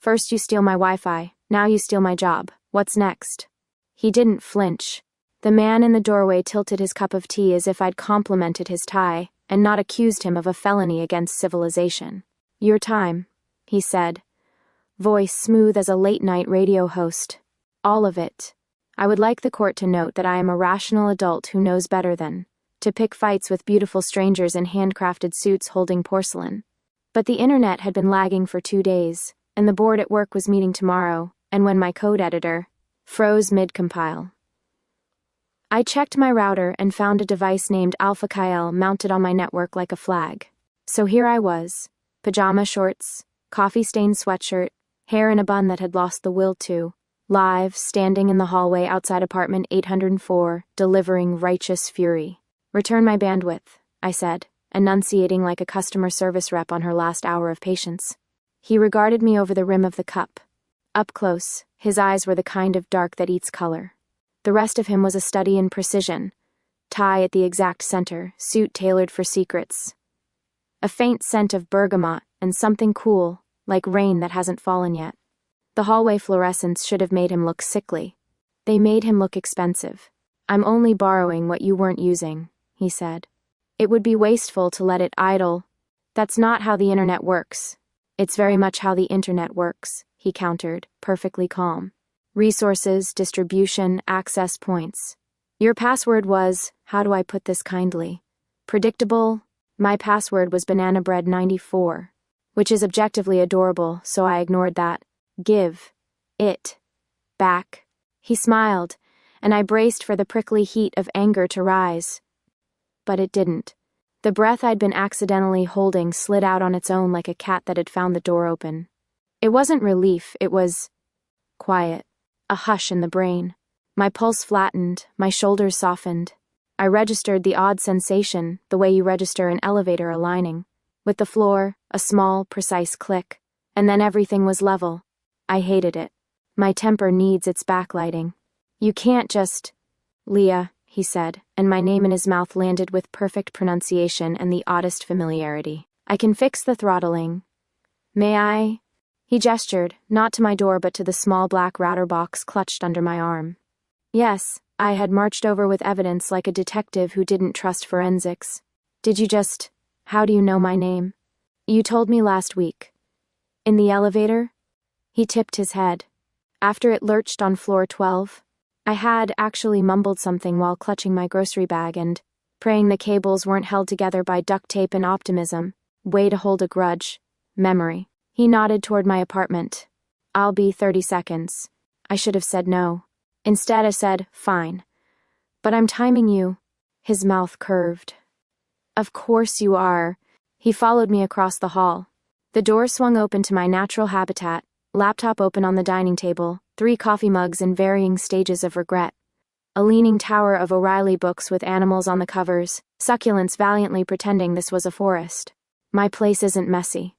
First you steal my Wi-Fi, now you steal my job. What's next? He didn't flinch. The man in the doorway tilted his cup of tea as if I'd complimented his tie and not accused him of a felony against civilization. Your time, he said, voice smooth as a late-night radio host. All of it. I would like the court to note that I am a rational adult who knows better than to pick fights with beautiful strangers in handcrafted suits holding porcelain. But the internet had been lagging for 2 days, and the board at work was meeting tomorrow, and when my code editor froze mid-compile. I checked my router and found a device named Alpha Kael mounted on my network like a flag. So here I was, pajama shorts, coffee-stained sweatshirt, hair in a bun that had lost the will to, live, standing in the hallway outside apartment 804, delivering righteous fury. Return my bandwidth, I said, enunciating like a customer service rep on her last hour of patience. He regarded me over the rim of the cup. Up close, his eyes were the kind of dark that eats color. The rest of him was a study in precision. Tie at the exact center, suit tailored for secrets. A faint scent of bergamot and something cool, like rain that hasn't fallen yet. The hallway fluorescents should have made him look sickly. They made him look expensive. I'm only borrowing what you weren't using, he said. It would be wasteful to let it idle. That's not how the internet works. It's very much how the internet works, he countered, perfectly calm. Resources, distribution, access points. Your password was, how do I put this kindly? Predictable. My password was bananabread94, which is objectively adorable, so I ignored that. Give it back. He smiled, and I braced for the prickly heat of anger to rise. But it didn't. The breath I'd been accidentally holding slid out on its own like a cat that had found the door open. It wasn't relief, it was quiet, a hush in the brain. My pulse flattened, my shoulders softened. I registered the odd sensation, the way you register an elevator aligning. With the floor, a small, precise click, and then everything was level. I hated it. My temper needs its backlighting. You can't just... Leah, he said, and my name in his mouth landed with perfect pronunciation and the oddest familiarity. I can fix the throttling. May I? He gestured, not to my door but to the small black router box clutched under my arm. Yes, I had marched over with evidence like a detective who didn't trust forensics. Did you just... How do you know my name? You told me last week. In the elevator? He tipped his head. After it lurched on floor 12, I had actually mumbled something while clutching my grocery bag and praying the cables weren't held together by duct tape and optimism. Way to hold a grudge. Memory. He nodded toward my apartment. I'll be 30 seconds. I should have said no. Instead I said, fine. But I'm timing you. His mouth curved. Of course you are. He followed me across the hall. The door swung open to my natural habitat, laptop open on the dining table, 3 coffee mugs in varying stages of regret. A leaning tower of O'Reilly books with animals on the covers, succulents valiantly pretending this was a forest. My place isn't messy.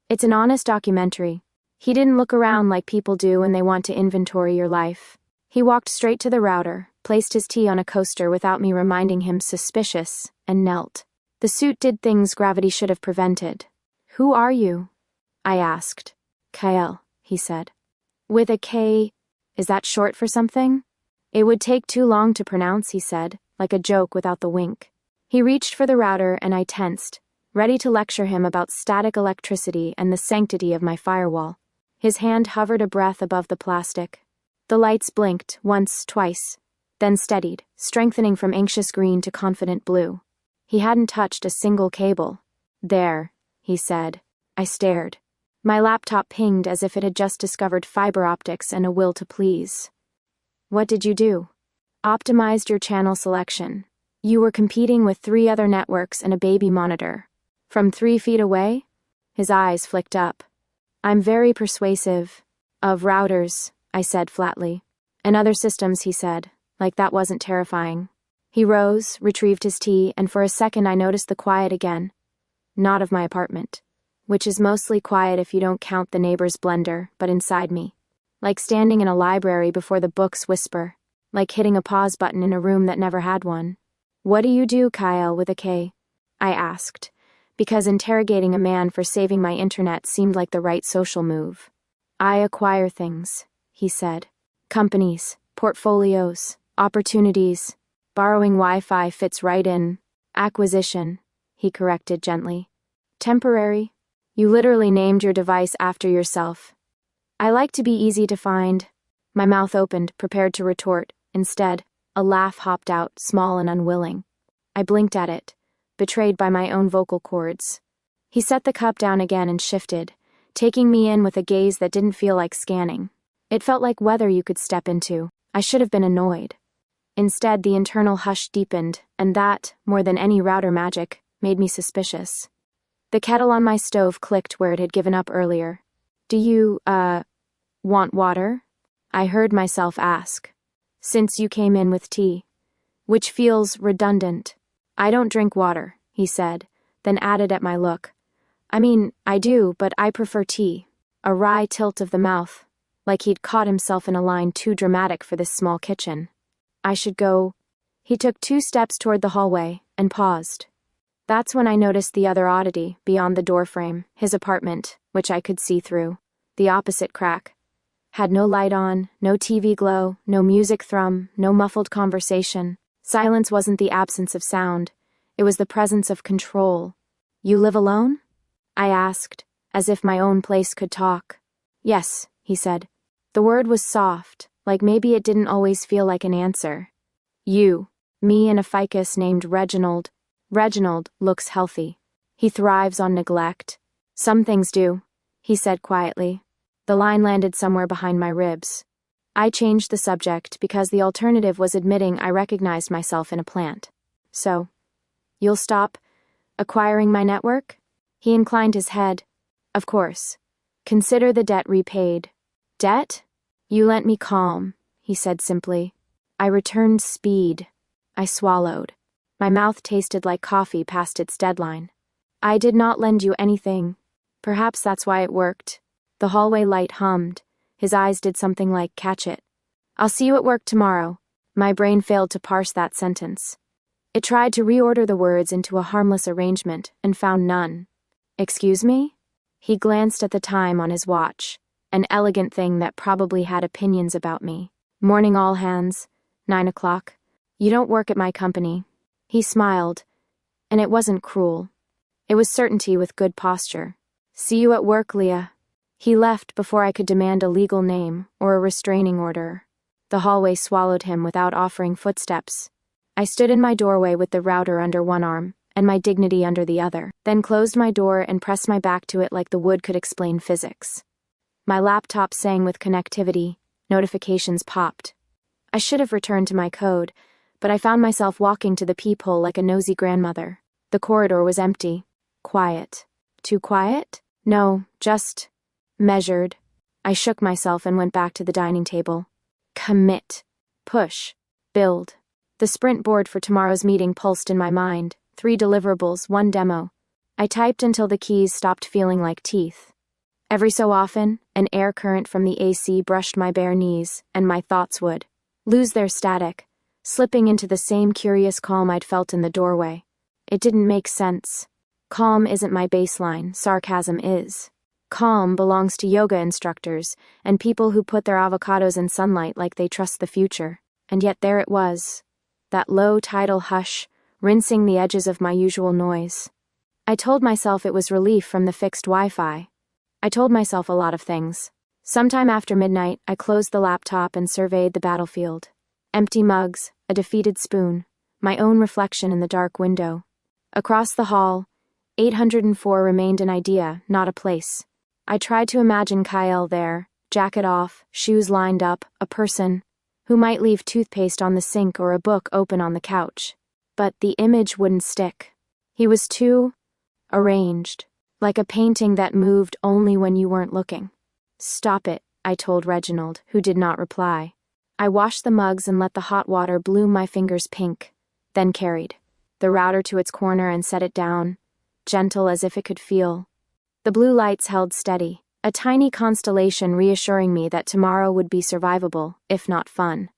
It's an honest documentary. He didn't look around like people do when they want to inventory your life. He walked straight to the router, placed his tea on a coaster without me reminding him suspicious, and knelt. The suit did things gravity should have prevented. Who are you? I asked. Kael, he said. With a K, is that short for something? It would take too long to pronounce, he said, like a joke without the wink. He reached for the router and I tensed, ready to lecture him about static electricity and the sanctity of my firewall. His hand hovered a breath above the plastic. The lights blinked, once, twice, then steadied, strengthening from anxious green to confident blue. He hadn't touched a single cable. There, he said. I stared. My laptop pinged as if it had just discovered fiber optics and a will to please. What did you do? Optimized your channel selection. You were competing with 3 other networks and a baby monitor. From 3 feet away? His eyes flicked up. I'm very persuasive. Of routers, I said flatly. And other systems, he said, like that wasn't terrifying. He rose, retrieved his tea, and for a second I noticed the quiet again. Not of my apartment, which is mostly quiet if you don't count the neighbor's blender, but inside me. Like standing in a library before the books whisper, like hitting a pause button in a room that never had one. What do you do, Kael, with a K? I asked, because interrogating a man for saving my internet seemed like the right social move. I acquire things, he said. Companies, portfolios, opportunities. Borrowing Wi-Fi fits right in. Acquisition, he corrected gently. Temporary? You literally named your device after yourself. I like to be easy to find. My mouth opened, prepared to retort. Instead, a laugh hopped out, small and unwilling. I blinked at it, betrayed by my own vocal cords. He set the cup down again and shifted, taking me in with a gaze that didn't feel like scanning. It felt like weather you could step into. I should have been annoyed. Instead, the internal hush deepened, and that, more than any router magic, made me suspicious. The kettle on my stove clicked where it had given up earlier. Do you, want water? I heard myself ask. Since you came in with tea. Which feels redundant. I don't drink water, he said, then added at my look. I mean, I do, but I prefer tea. A wry tilt of the mouth, like he'd caught himself in a line too dramatic for this small kitchen. I should go. He took 2 steps toward the hallway, and paused. That's when I noticed the other oddity, beyond the doorframe, his apartment, which I could see through. The opposite crack. Had no light on, no TV glow, no music thrum, no muffled conversation. Silence wasn't the absence of sound. It was the presence of control. You live alone? I asked, as if my own place could talk. Yes, he said. The word was soft, like maybe it didn't always feel like an answer. You, me and a ficus named Reginald. Reginald looks healthy. He thrives on neglect. Some things do, he said quietly. The line landed somewhere behind my ribs. I changed the subject because the alternative was admitting I recognized myself in a plant. So, you'll stop acquiring my network? He inclined his head. Of course. Consider the debt repaid. Debt? You lent me calm, he said simply. I returned speed. I swallowed. My mouth tasted like coffee past its deadline. I did not lend you anything. Perhaps that's why it worked. The hallway light hummed. His eyes did something like catch it. I'll see you at work tomorrow. My brain failed to parse that sentence. It tried to reorder the words into a harmless arrangement and found none. Excuse me? He glanced at the time on his watch, an elegant thing that probably had opinions about me. Morning all hands, 9 o'clock. You don't work at my company. He smiled, and it wasn't cruel. It was certainty with good posture. See you at work, Leah. He left before I could demand a legal name or a restraining order. The hallway swallowed him without offering footsteps. I stood in my doorway with the router under one arm and my dignity under the other, then closed my door and pressed my back to it like the wood could explain physics. My laptop sang with connectivity. Notifications popped. I should have returned to my code, but I found myself walking to the peephole like a nosy grandmother. The corridor was empty. Quiet. Too quiet? No, just measured. I shook myself and went back to the dining table. Commit. Push. Build. The sprint board for tomorrow's meeting pulsed in my mind. 3 deliverables, 1 demo. I typed until the keys stopped feeling like teeth. Every so often, an air current from the AC brushed my bare knees, and my thoughts would lose their static, slipping into the same curious calm I'd felt in the doorway. It didn't make sense. Calm isn't my baseline, sarcasm is. Calm belongs to yoga instructors and people who put their avocados in sunlight like they trust the future. And yet there it was, that low tidal hush, rinsing the edges of my usual noise. I told myself it was relief from the fixed Wi-Fi. I told myself a lot of things. Sometime after midnight, I closed the laptop and surveyed the battlefield. Empty mugs, a defeated spoon, my own reflection in the dark window. Across the hall, 804 remained an idea, not a place. I tried to imagine Kael there, jacket off, shoes lined up, a person who might leave toothpaste on the sink or a book open on the couch. But the image wouldn't stick. He was too arranged, like a painting that moved only when you weren't looking. Stop it, I told Reginald, who did not reply. I washed the mugs and let the hot water bloom my fingers pink, then carried the router to its corner and set it down, gentle as if it could feel. The blue lights held steady, a tiny constellation reassuring me that tomorrow would be survivable, if not fun.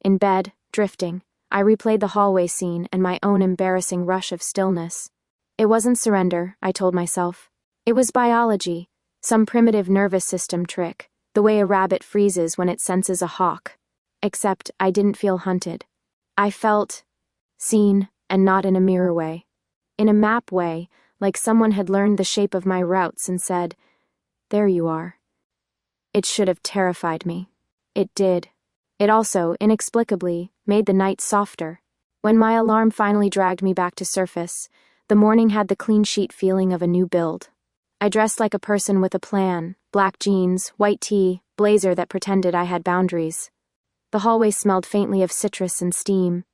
In bed, drifting, I replayed the hallway scene and my own embarrassing rush of stillness. It wasn't surrender, I told myself. It was biology, some primitive nervous system trick, the way a rabbit freezes when it senses a hawk. Except I didn't feel hunted. I felt seen, and not in a mirror way. In a map way, like someone had learned the shape of my routes and said, "There you are." It should have terrified me. It did. It also, inexplicably, made the night softer. When my alarm finally dragged me back to surface, the morning had the clean sheet feeling of a new build. I dressed like a person with a plan, black jeans, white tee, blazer that pretended I had boundaries. The hallway smelled faintly of citrus and steam.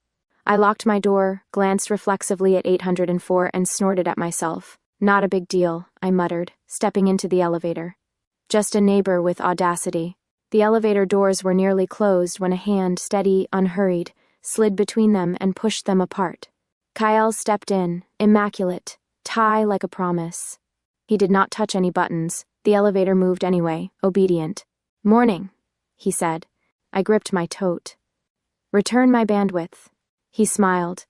I locked my door, glanced reflexively at 804 and snorted at myself. "Not a big deal," I muttered, stepping into the elevator. Just a neighbor with audacity. The elevator doors were nearly closed when a hand, steady, unhurried, slid between them and pushed them apart. Kael stepped in, immaculate, tie like a promise. He did not touch any buttons. The elevator moved anyway, obedient. "Morning," he said. I gripped my tote. "Return my bandwidth." He smiled.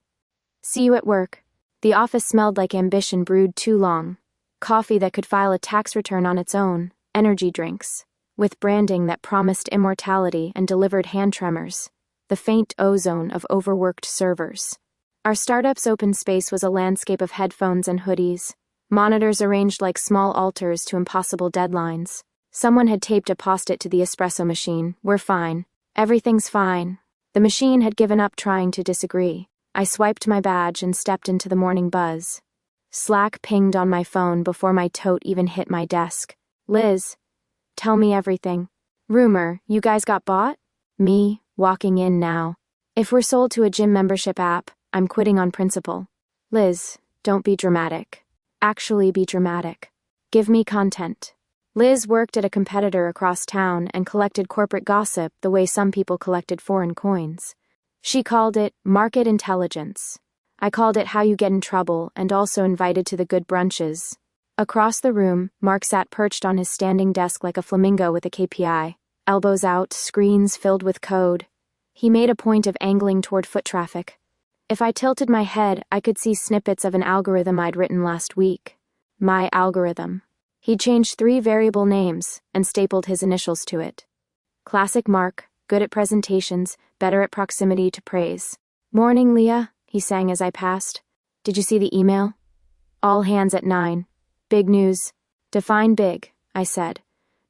"See you at work." The office smelled like ambition brewed too long. Coffee that could file a tax return on its own, energy drinks, with branding that promised immortality and delivered hand tremors, the faint ozone of overworked servers. Our startup's open space was a landscape of headphones and hoodies, monitors arranged like small altars to impossible deadlines. Someone had taped a post-it to the espresso machine. "We're fine. Everything's fine." The machine had given up trying to disagree. I swiped my badge and stepped into the morning buzz. Slack pinged on my phone before my tote even hit my desk. "Liz, tell me everything." "Rumor, you guys got bought?" Me, walking in now. "If we're sold to a gym membership app, I'm quitting on principle." "Liz, don't be dramatic. Actually be dramatic. Give me content." Liz worked at a competitor across town and collected corporate gossip the way some people collected foreign coins. She called it market intelligence. I called it how you get in trouble and also invited to the good brunches. Across the room, Mark sat perched on his standing desk like a flamingo with a KPI, elbows out, screens filled with code. He made a point of angling toward foot traffic. If I tilted my head, I could see snippets of an algorithm I'd written last week. My algorithm. He'd changed 3 variable names and stapled his initials to it. Classic Mark, good at presentations, better at proximity to praise. "Morning, Leah," he sang as I passed. "Did you see the email?" "All hands at 9. Big news." "Define big," I said,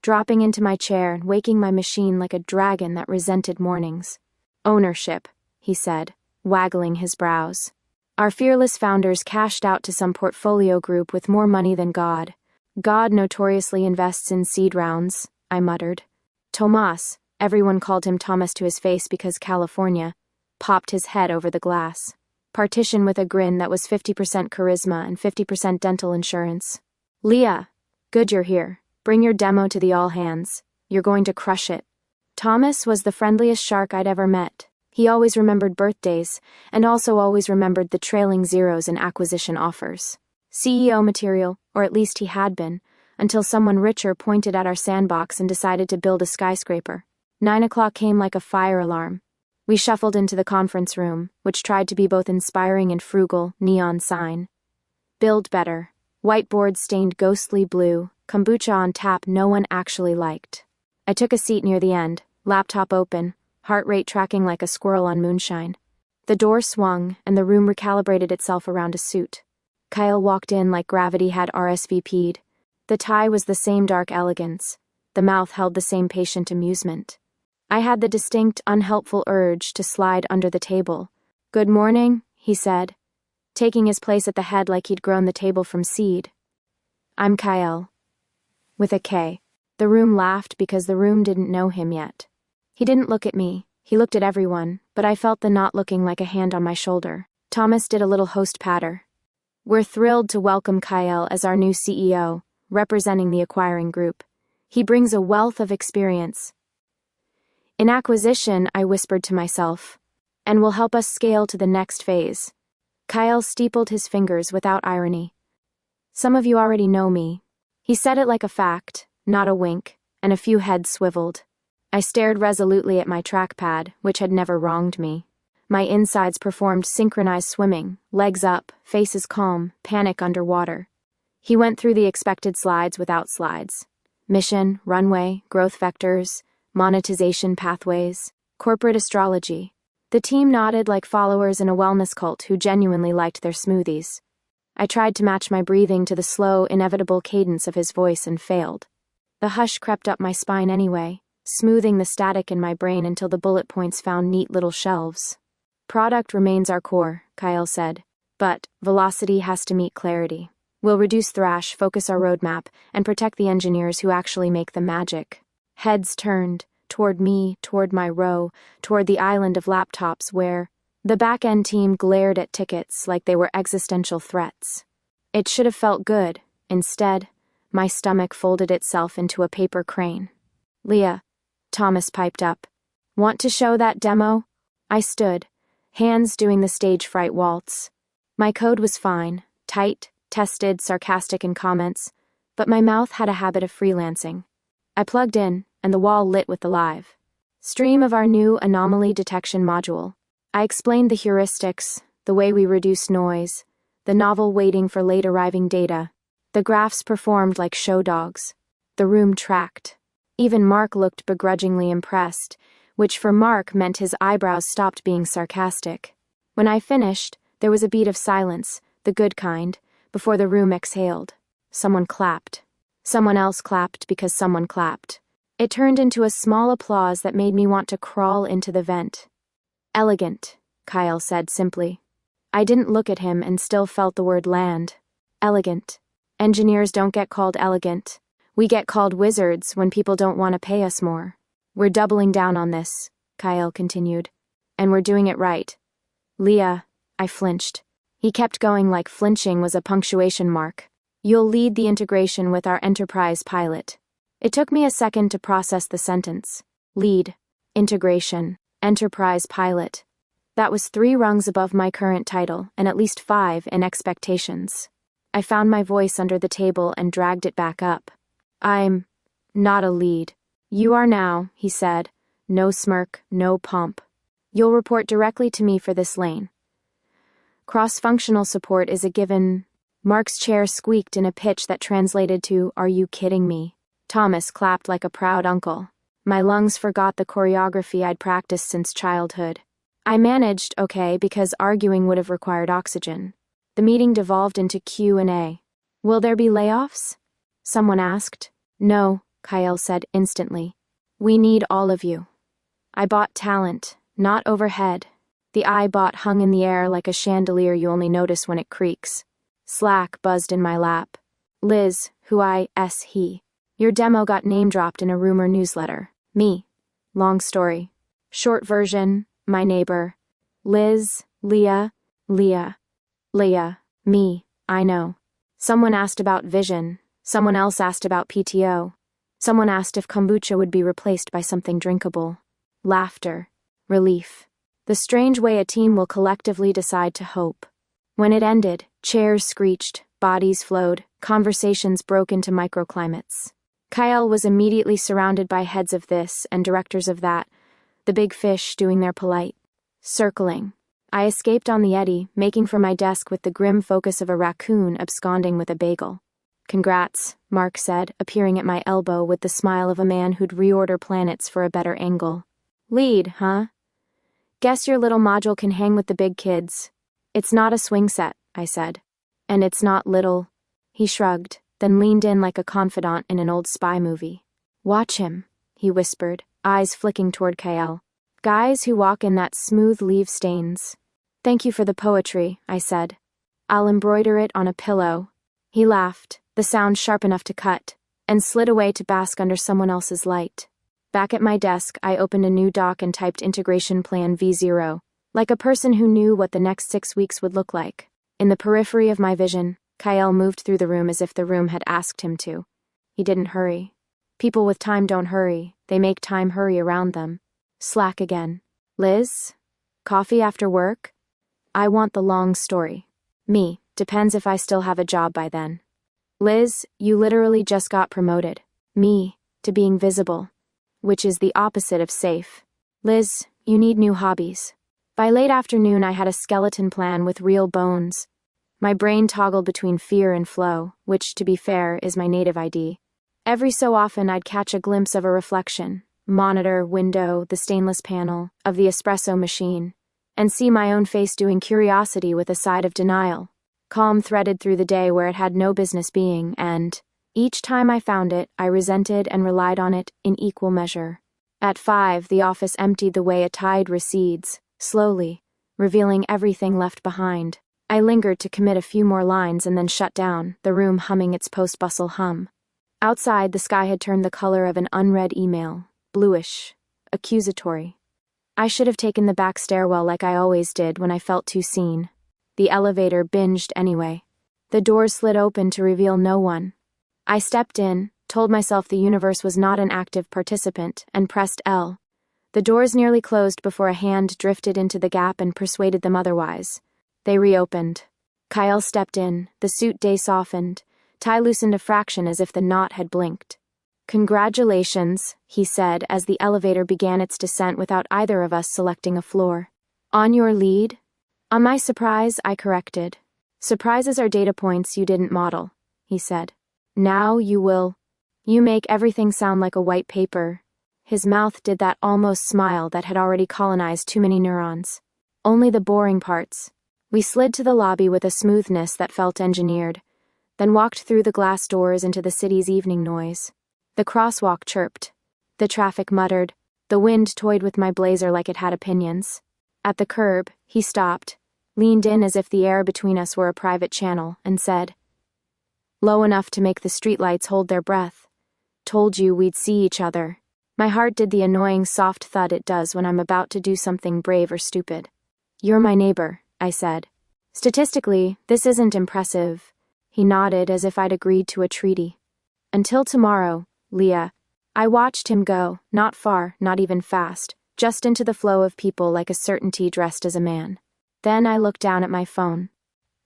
dropping into my chair and waking my machine like a dragon that resented mornings. "Ownership," he said, waggling his brows. "Our fearless founders cashed out to some portfolio group with more money than God. God notoriously invests in seed rounds," I muttered. Tomas, everyone called him Thomas to his face because California, popped his head over the glass. Partition with a grin that was 50% charisma and 50% dental insurance. "Leah, good you're here. Bring your demo to the all hands. You're going to crush it." Thomas was the friendliest shark I'd ever met. He always remembered birthdays, and also always remembered the trailing zeros in acquisition offers. CEO material, or at least he had been, until someone richer pointed at our sandbox and decided to build a skyscraper. 9 o'clock came like a fire alarm. We shuffled into the conference room, which tried to be both inspiring and frugal, neon sign. Build better. Whiteboard stained ghostly blue, kombucha on tap no one actually liked. I took a seat near the end, laptop open, heart rate tracking like a squirrel on moonshine. The door swung, and the room recalibrated itself around a suit. Kael walked in like gravity had RSVP'd. The tie was the same dark elegance. The mouth held the same patient amusement. I had the distinct, unhelpful urge to slide under the table. "Good morning," he said, taking his place at the head like he'd grown the table from seed. "I'm Kael." With a K. The room laughed because the room didn't know him yet. He didn't look at me. He looked at everyone, but I felt the not looking like a hand on my shoulder. Thomas did a little host patter. "We're thrilled to welcome Kael as our new CEO, representing the acquiring group. He brings a wealth of experience in acquisition," I whispered to myself, "and will help us scale to the next phase." Kael steepled his fingers without irony. "Some of you already know me." He said it like a fact, not a wink, and a few heads swiveled. I stared resolutely at my trackpad, which had never wronged me. My insides performed synchronized swimming, legs up, faces calm, panic underwater. He went through the expected slides without slides. Mission, runway, growth vectors, monetization pathways, corporate astrology. The team nodded like followers in a wellness cult who genuinely liked their smoothies. I tried to match my breathing to the slow, inevitable cadence of his voice and failed. The hush crept up my spine anyway, smoothing the static in my brain until the bullet points found neat little shelves. Product remains our core, Kael said, but velocity has to meet clarity. We'll reduce thrash, focus our roadmap, and protect the engineers who actually make the magic. Heads turned, toward me, toward my row, toward the island of laptops where the back-end team glared at tickets like they were existential threats. It should have felt good. Instead, my stomach folded itself into a paper crane. Leah, Thomas piped up. Want to show that demo? I stood, hands doing the stage fright waltz. My code was fine, tight, tested, sarcastic in comments, but my mouth had a habit of freelancing. I plugged in, and the wall lit with the live stream of our new anomaly detection module. I explained the heuristics, the way we reduce noise, the novel waiting for late arriving data. The graphs performed like show dogs. The room tracked. Even Mark looked begrudgingly impressed, which for Mark meant his eyebrows stopped being sarcastic. When I finished, there was a beat of silence, the good kind, before the room exhaled. Someone clapped. Someone else clapped because someone clapped. It turned into a small applause that made me want to crawl into the vent. Elegant, Kael said simply. I didn't look at him and still felt the word land. Elegant. Engineers don't get called elegant. We get called wizards when people don't want to pay us more. We're doubling down on this, Kael continued. And we're doing it right. Leah, I flinched. He kept going like flinching was a punctuation mark. You'll lead the integration with our enterprise pilot. It took me a second to process the sentence. Lead, integration, enterprise pilot. That was 3 rungs above my current title, and at least 5 in expectations. I found my voice under the table and dragged it back up. I'm not a lead. You are now, he said. No smirk, no pomp. You'll report directly to me for this lane. Cross-functional support is a given. Mark's chair squeaked in a pitch that translated to, "Are you kidding me?" Thomas clapped like a proud uncle. My lungs forgot the choreography I'd practiced since childhood. I managed, okay, because arguing would have required oxygen. The meeting devolved into Q&A. Will there be layoffs? Someone asked. No, Kael said instantly. We need all of you. I bought talent, not overhead. The I-bot hung in the air like a chandelier you only notice when it creaks. Slack buzzed in my lap. Liz, he. Your demo got name-dropped in a rumor newsletter. Me. Long story. Short version, my neighbor. Liz, Leah, me, I know. Someone asked about vision. Someone else asked about PTO. Someone asked if kombucha would be replaced by something drinkable. Laughter. Relief. The strange way a team will collectively decide to hope. When it ended, chairs screeched, bodies flowed, conversations broke into microclimates. Kael was immediately surrounded by heads of this and directors of that, the big fish doing their polite. Circling. I escaped on the eddy, making for my desk with the grim focus of a raccoon absconding with a bagel. Congrats, Mark said, appearing at my elbow with the smile of a man who'd reorder planets for a better angle. Lead, huh? Guess your little module can hang with the big kids. It's not a swing set, I said. And it's not little. He shrugged, then leaned in like a confidant in an old spy movie. Watch him, he whispered, eyes flicking toward Kael. Guys who walk in that smooth leave stains. Thank you for the poetry, I said. I'll embroider it on a pillow. He laughed, the sound sharp enough to cut, and slid away to bask under someone else's light. Back at my desk, I opened a new doc and typed integration plan V0, like a person who knew what the next 6 weeks would look like. In the periphery of my vision, Kael moved through the room as if the room had asked him to. He didn't hurry. People with time don't hurry, they make time hurry around them. Slack again. Liz? Coffee after work? I want the long story. Me, depends if I still have a job by then. Liz, you literally just got promoted. Me, to being visible. Which is the opposite of safe. Liz, you need new hobbies. By late afternoon I had a skeleton plan with real bones. My brain toggled between fear and flow, which, to be fair, is my native ID. Every so often I'd catch a glimpse of a reflection, monitor, window, the stainless panel, of the espresso machine, and see my own face doing curiosity with a side of denial. Calm threaded through the day where it had no business being, and each time I found it, I resented and relied on it in equal measure. At 5, the office emptied the way a tide recedes, slowly, revealing everything left behind. I lingered to commit a few more lines and then shut down, the room humming its post-bustle hum. Outside, the sky had turned the color of an unread email, bluish, accusatory. I should have taken the back stairwell like I always did when I felt too seen. The elevator binged anyway. The doors slid open to reveal no one. I stepped in, told myself the universe was not an active participant, and pressed L. The doors nearly closed before a hand drifted into the gap and persuaded them otherwise. They reopened. Kael stepped in, the suit day softened, tie loosened a fraction as if the knot had blinked. "Congratulations," he said as the elevator began its descent without either of us selecting a floor. "On your lead?" On my surprise, I corrected. "Surprises are data points you didn't model," he said. "Now you will. You make everything sound like a white paper." His mouth did that almost smile that had already colonized too many neurons. "Only the boring parts." We slid to the lobby with a smoothness that felt engineered, then walked through the glass doors into the city's evening noise. The crosswalk chirped. The traffic muttered. The wind toyed with my blazer like it had opinions. At the curb, he stopped, leaned in as if the air between us were a private channel, and said, "Low enough to make the streetlights hold their breath. Told you we'd see each other." My heart did the annoying soft thud it does when I'm about to do something brave or stupid. "You're my neighbor," I said. "Statistically, this isn't impressive." He nodded as if I'd agreed to a treaty. "Until tomorrow, Leah." I watched him go, not far, not even fast, just into the flow of people like a certainty dressed as a man. Then I looked down at my phone.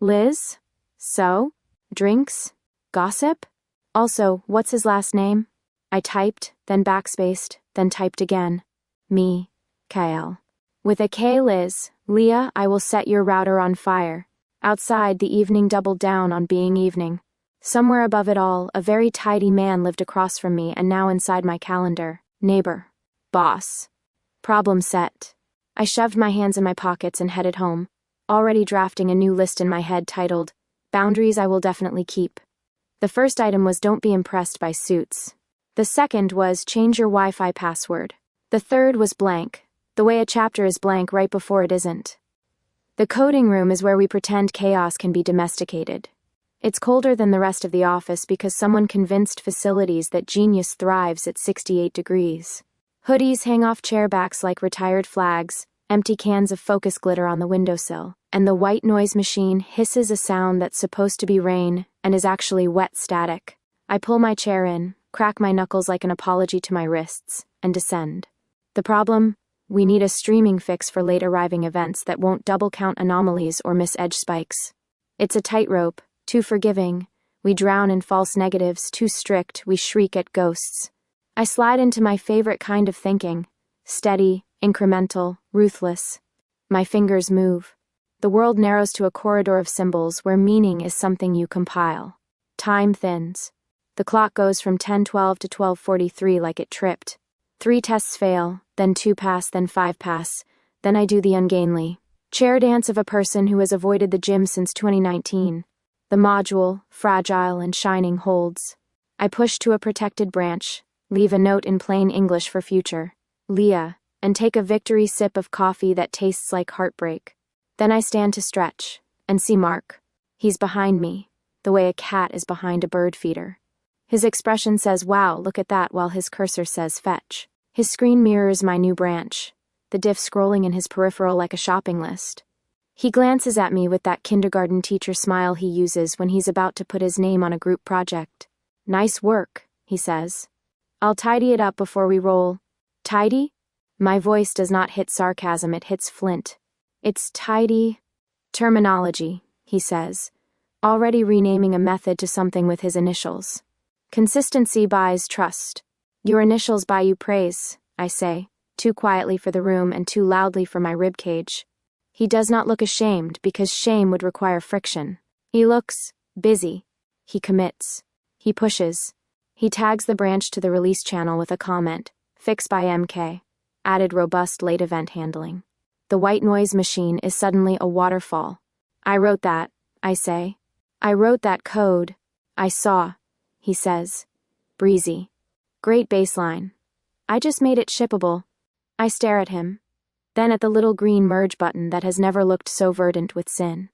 "Liz? So? Drinks? Gossip? Also, what's his last name?" I typed, then backspaced, then typed again. "Me, Kael. With a K, Liz, Leah, I will set your router on fire." Outside, the evening doubled down on being evening. Somewhere above it all, a very tidy man lived across from me and now inside my calendar. Neighbor. Boss. Problem set. I shoved my hands in my pockets and headed home, already drafting a new list in my head titled, "Boundaries I Will Definitely Keep." The first item was "Don't be impressed by suits." The second was "Change your Wi-Fi password." The third was blank, the way a chapter is blank right before it isn't. The coding room is where we pretend chaos can be domesticated. It's colder than the rest of the office because someone convinced facilities that genius thrives at 68 degrees. Hoodies hang off chair backs like retired flags, empty cans of focus glitter on the windowsill, and the white noise machine hisses a sound that's supposed to be rain and is actually wet static. I pull my chair in, crack my knuckles like an apology to my wrists, and descend. The problem? We need a streaming fix for late arriving events that won't double count anomalies or miss edge spikes. It's a tightrope, too forgiving. We drown in false negatives, too strict, we shriek at ghosts. I slide into my favorite kind of thinking. Steady, incremental, ruthless. My fingers move. The world narrows to a corridor of symbols where meaning is something you compile. Time thins. The clock goes from 10:12 to 12:43 like it tripped. 3 tests fail, then 2 pass, then 5 pass. Then I do the ungainly chair dance of a person who has avoided the gym since 2019. The module, fragile and shining, holds. I push to a protected branch, leave a note in plain English for future. Leah, and take a victory sip of coffee that tastes like heartbreak. Then I stand to stretch, and see Mark. He's behind me, the way a cat is behind a bird feeder. His expression says, "Wow, look at that," while his cursor says, "Fetch." His screen mirrors my new branch, the diff scrolling in his peripheral like a shopping list. He glances at me with that kindergarten teacher smile he uses when he's about to put his name on a group project. "Nice work," he says. "I'll tidy it up before we roll." Tidy? My voice does not hit sarcasm, it hits flint. "It's tidy terminology," he says, already renaming a method to something with his initials. "Consistency buys trust. Your initials buy you praise," I say, too quietly for the room and too loudly for my ribcage. He does not look ashamed because shame would require friction. He looks busy. He commits. He pushes. He tags the branch to the release channel with a comment, "Fix by MK. Added robust late event handling." The white noise machine is suddenly a waterfall. "I wrote that," I say. "I wrote that code." "I saw," he says. Breezy. Great baseline. "I just made it shippable." I stare at him, then at the little green merge button that has never looked so verdant with sin.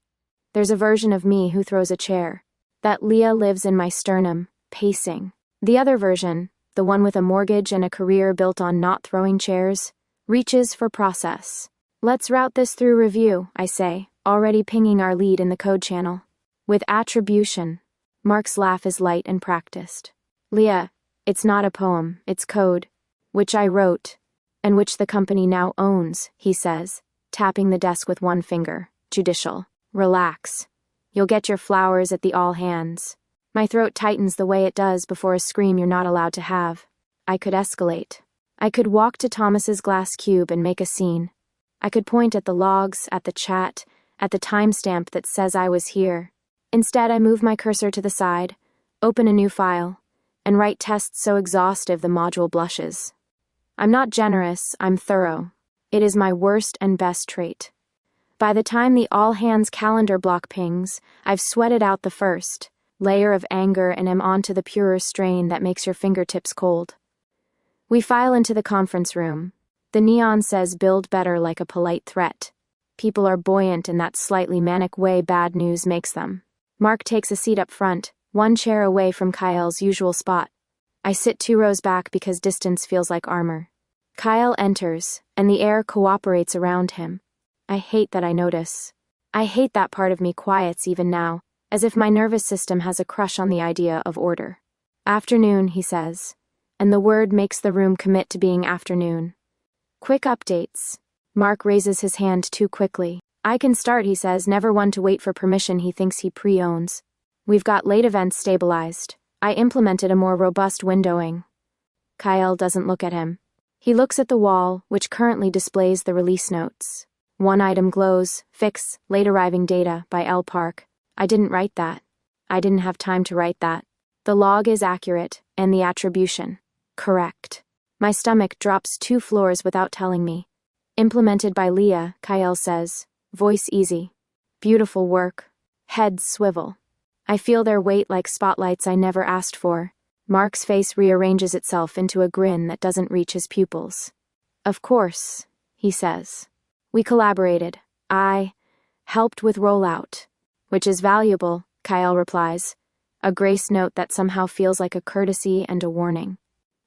There's a version of me who throws a chair. That Leah lives in my sternum, pacing. The other version, the one with a mortgage and a career built on not throwing chairs, reaches for process. "Let's route this through review," I say, already pinging our lead in the code channel. "With attribution." Mark's laugh is light and practiced. "Leah, it's not a poem, it's code, which I wrote, and which the company now owns," he says, tapping the desk with one finger. Judicial. "Relax. You'll get your flowers at the all hands." My throat tightens the way it does before a scream you're not allowed to have. I could escalate. I could walk to Thomas's glass cube and make a scene. I could point at the logs, at the chat, at the timestamp that says I was here. Instead, I move my cursor to the side, open a new file, and write tests so exhaustive the module blushes. I'm not generous, I'm thorough. It is my worst and best trait. By the time the all-hands calendar block pings, I've sweated out the first layer of anger and am onto the purer strain that makes your fingertips cold. We file into the conference room. The neon says "Build better" like a polite threat. People are buoyant in that slightly manic way bad news makes them. Mark takes a seat up front, one chair away from Kael's usual spot. I sit 2 rows back because distance feels like armor. Kael enters, and the air cooperates around him. I hate that I notice. I hate that part of me quiets even now, as if my nervous system has a crush on the idea of order. "Afternoon," he says, and the word makes the room commit to being afternoon. "Quick updates." Mark raises his hand too quickly. "I can start," he says, never one to wait for permission he thinks he pre-owns. "We've got late events stabilized. I implemented a more robust windowing." Kael doesn't look at him. He looks at the wall, which currently displays the release notes. One item glows, "Fix, late arriving data," by L. Park. I didn't write that. I didn't have time to write that. The log is accurate, and the attribution correct. My stomach drops 2 floors without telling me. "Implemented by Leah," Kael says. Voice easy. "Beautiful work." Heads swivel. I feel their weight like spotlights I never asked for. Mark's face rearranges itself into a grin that doesn't reach his pupils. "Of course," he says. "We collaborated. I helped with rollout." "Which is valuable," Kael replies. A grace note that somehow feels like a courtesy and a warning.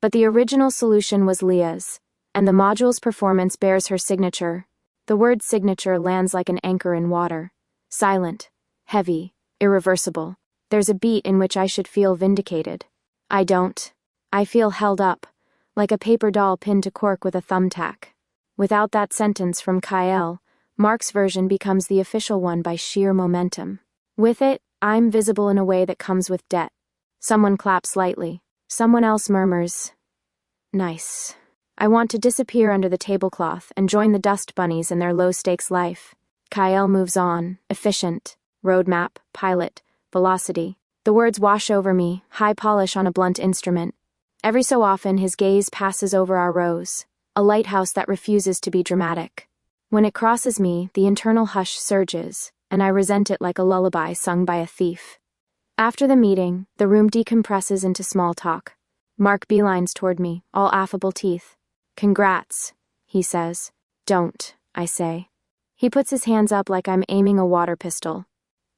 But the original solution was Leah's, and the module's performance bears her signature. The word signature lands like an anchor in water. Silent, heavy, irreversible. There's a beat in which I should feel vindicated. I don't. I feel held up, like a paper doll pinned to cork with a thumbtack. Without that sentence from Kael, Mark's version becomes the official one by sheer momentum. With it, I'm visible in a way that comes with debt. Someone claps lightly. Someone else murmurs, "Nice." I want to disappear under the tablecloth and join the dust bunnies in their low-stakes life. Kael moves on, efficient, roadmap, pilot, velocity. The words wash over me, high polish on a blunt instrument. Every so often his gaze passes over our rows, a lighthouse that refuses to be dramatic. When it crosses me, the internal hush surges, and I resent it like a lullaby sung by a thief. After the meeting, the room decompresses into small talk. Mark beelines toward me, all affable teeth. "Congrats," he says. "Don't," I say. He puts his hands up like I'm aiming a water pistol.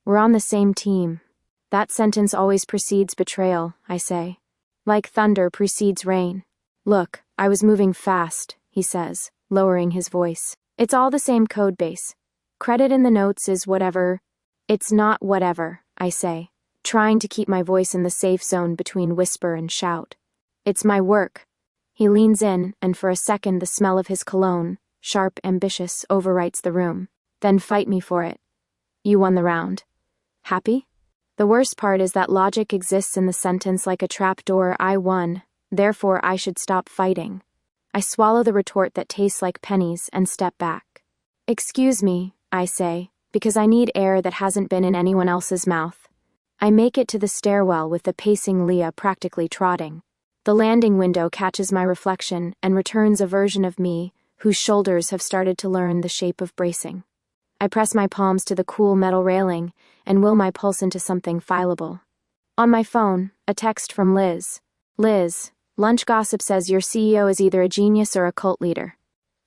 "We're on the same team." That sentence always precedes betrayal, I say. Like thunder precedes rain. "Look, I was moving fast," he says, lowering his voice. "It's all the same code base. Credit in the notes is whatever." "It's not whatever," I say, trying to keep my voice in the safe zone between whisper and shout. "It's my work." He leans in, and for a second the smell of his cologne, sharp, ambitious, overwrites the room. "Then fight me for it. You won the round. Happy?" The worst part is that logic exists in the sentence like a trapdoor. I won, therefore I should stop fighting. I swallow the retort that tastes like pennies and step back. "Excuse me," I say, because I need air that hasn't been in anyone else's mouth. I make it to the stairwell with the pacing Leah practically trotting. The landing window catches my reflection and returns a version of me whose shoulders have started to learn the shape of bracing. I press my palms to the cool metal railing and will my pulse into something fileable. On my phone, a text from Liz. Liz, lunch gossip says your CEO is either a genius or a cult leader.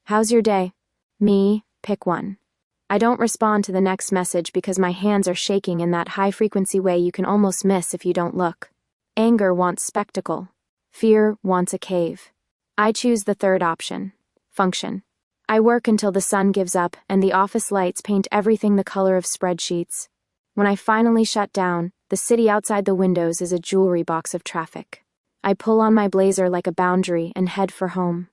How's your day? Me, pick one. I don't respond to the next message because my hands are shaking in that high-frequency way you can almost miss if you don't look. Anger wants spectacle. Fear wants a cave. I choose the third option. Function. I work until the sun gives up and the office lights paint everything the color of spreadsheets. When I finally shut down, the city outside the windows is a jewelry box of traffic. I pull on my blazer like a boundary and head for home.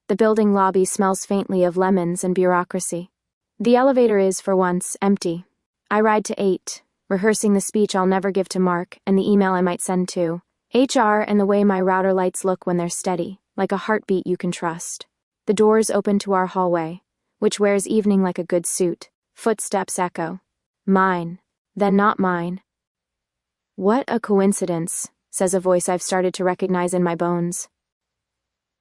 The building lobby smells faintly of lemons and bureaucracy. The elevator is, for once, empty. I ride to 8, rehearsing the speech I'll never give to Mark and the email I might send to HR and the way my router lights look when they're steady, like a heartbeat you can trust. The doors open to our hallway, which wears evening like a good suit. Footsteps echo. Mine. Then not mine. What a coincidence, says a voice I've started to recognize in my bones.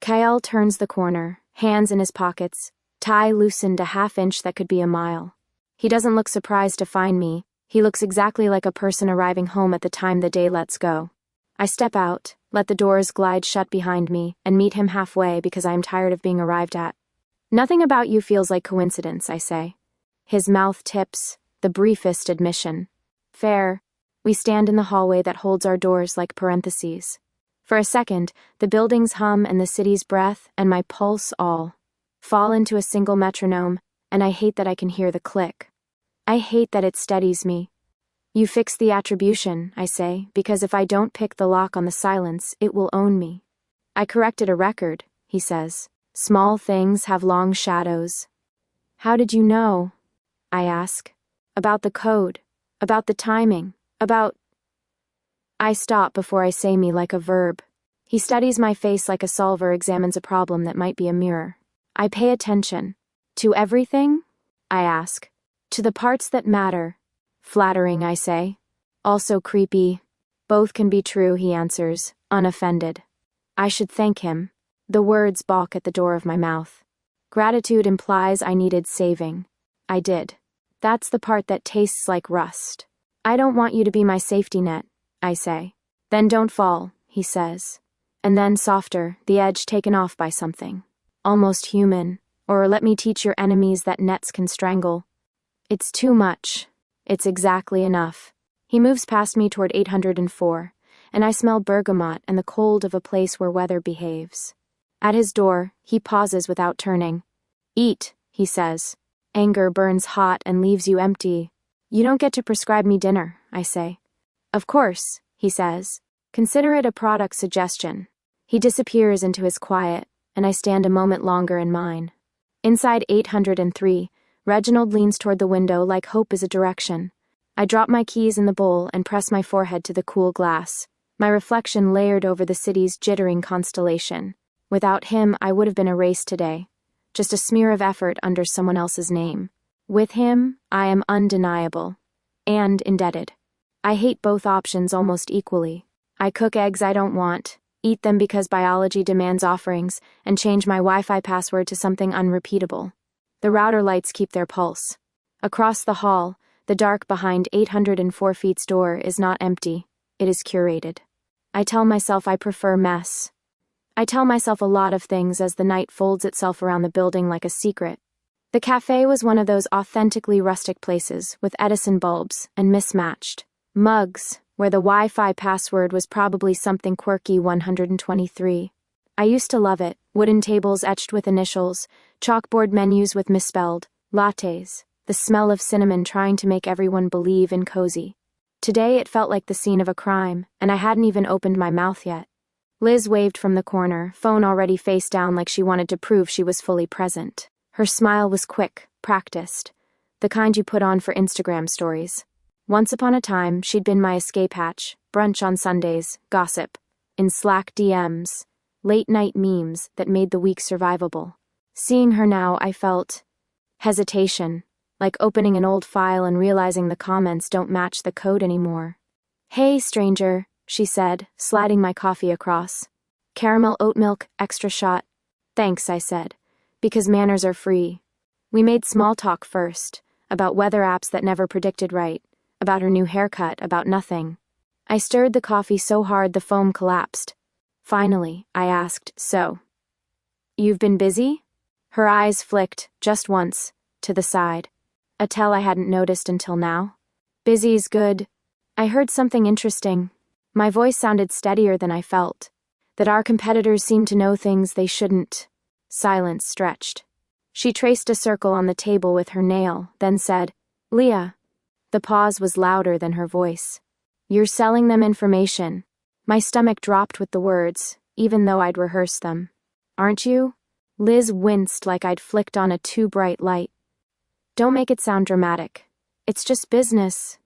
Kael turns the corner, hands in his pockets, tie loosened a half-inch that could be a mile. He doesn't look surprised to find me. He looks exactly like a person arriving home at the time the day lets go. I step out, let the doors glide shut behind me, and meet him halfway because I am tired of being arrived at. Nothing about you feels like coincidence, I say. His mouth tips, the briefest admission. Fair. We stand in the hallway that holds our doors like parentheses. For a second, the building's hum and the city's breath and my pulse all fall into a single metronome, and I hate that I can hear the click. I hate that it steadies me. You fix the attribution, I say, because if I don't pick the lock on the silence, it will own me. I corrected a record, he says. Small things have long shadows. How did you know? I ask. About the code. About the timing. About... I stop before I say me like a verb. He studies my face like a solver examines a problem that might be a mirror. I pay attention. To everything? I ask. To the parts that matter. Flattering, I say. Also creepy. Both can be true, he answers, unoffended. I should thank him. The words balk at the door of my mouth. Gratitude implies I needed saving. I did. That's the part that tastes like rust. I don't want you to be my safety net, I say. Then don't fall, he says. And then softer, the edge taken off by something. Almost human. Or let me teach your enemies that nets can strangle. It's too much. It's exactly enough. He moves past me toward 804, and I smell bergamot and the cold of a place where weather behaves. At his door, he pauses without turning. Eat, he says. Anger burns hot and leaves you empty. You don't get to prescribe me dinner, I say. Of course, he says. Consider it a product suggestion. He disappears into his quiet, and I stand a moment longer in mine. Inside 803, Reginald leans toward the window like hope is a direction. I drop my keys in the bowl and press my forehead to the cool glass, my reflection layered over the city's jittering constellation. Without him, I would have been erased today. Just a smear of effort under someone else's name. With him, I am undeniable. And indebted. I hate both options almost equally. I cook eggs I don't want, eat them because biology demands offerings, and change my Wi-Fi password to something unrepeatable. The router lights keep their pulse. Across the hall, the dark behind 804 feet's door is not empty. It is curated. I tell myself I prefer mess. I tell myself a lot of things as the night folds itself around the building like a secret. The cafe was one of those authentically rustic places with Edison bulbs and mismatched mugs, where the Wi-Fi password was probably something quirky 123. I used to love it. Wooden tables etched with initials, chalkboard menus with misspelled, lattes, the smell of cinnamon trying to make everyone believe in cozy. Today it felt like the scene of a crime, and I hadn't even opened my mouth yet. Liz waved from the corner, phone already face down like she wanted to prove she was fully present. Her smile was quick, practiced, the kind you put on for Instagram stories. Once upon a time, she'd been my escape hatch, brunch on Sundays, gossip, in Slack DMs, late-night memes that made the week survivable. Seeing her now, I felt hesitation, like opening an old file and realizing the comments don't match the code anymore. Hey, stranger, she said, sliding my coffee across. Caramel oat milk, extra shot. Thanks, I said, because manners are free. We made small talk first, about weather apps that never predicted right, about her new haircut, about nothing. I stirred the coffee so hard the foam collapsed. Finally, I asked, so, you've been busy? Her eyes flicked, just once, to the side. A tell I hadn't noticed until now. Busy's good. I heard something interesting. My voice sounded steadier than I felt. That our competitors seemed to know things they shouldn't. Silence stretched. She traced a circle on the table with her nail, then said, Leah. The pause was louder than her voice. You're selling them information. My stomach dropped with the words, even though I'd rehearsed them. Aren't you? Liz winced like I'd flicked on a too bright light. Don't make it sound dramatic. It's just business.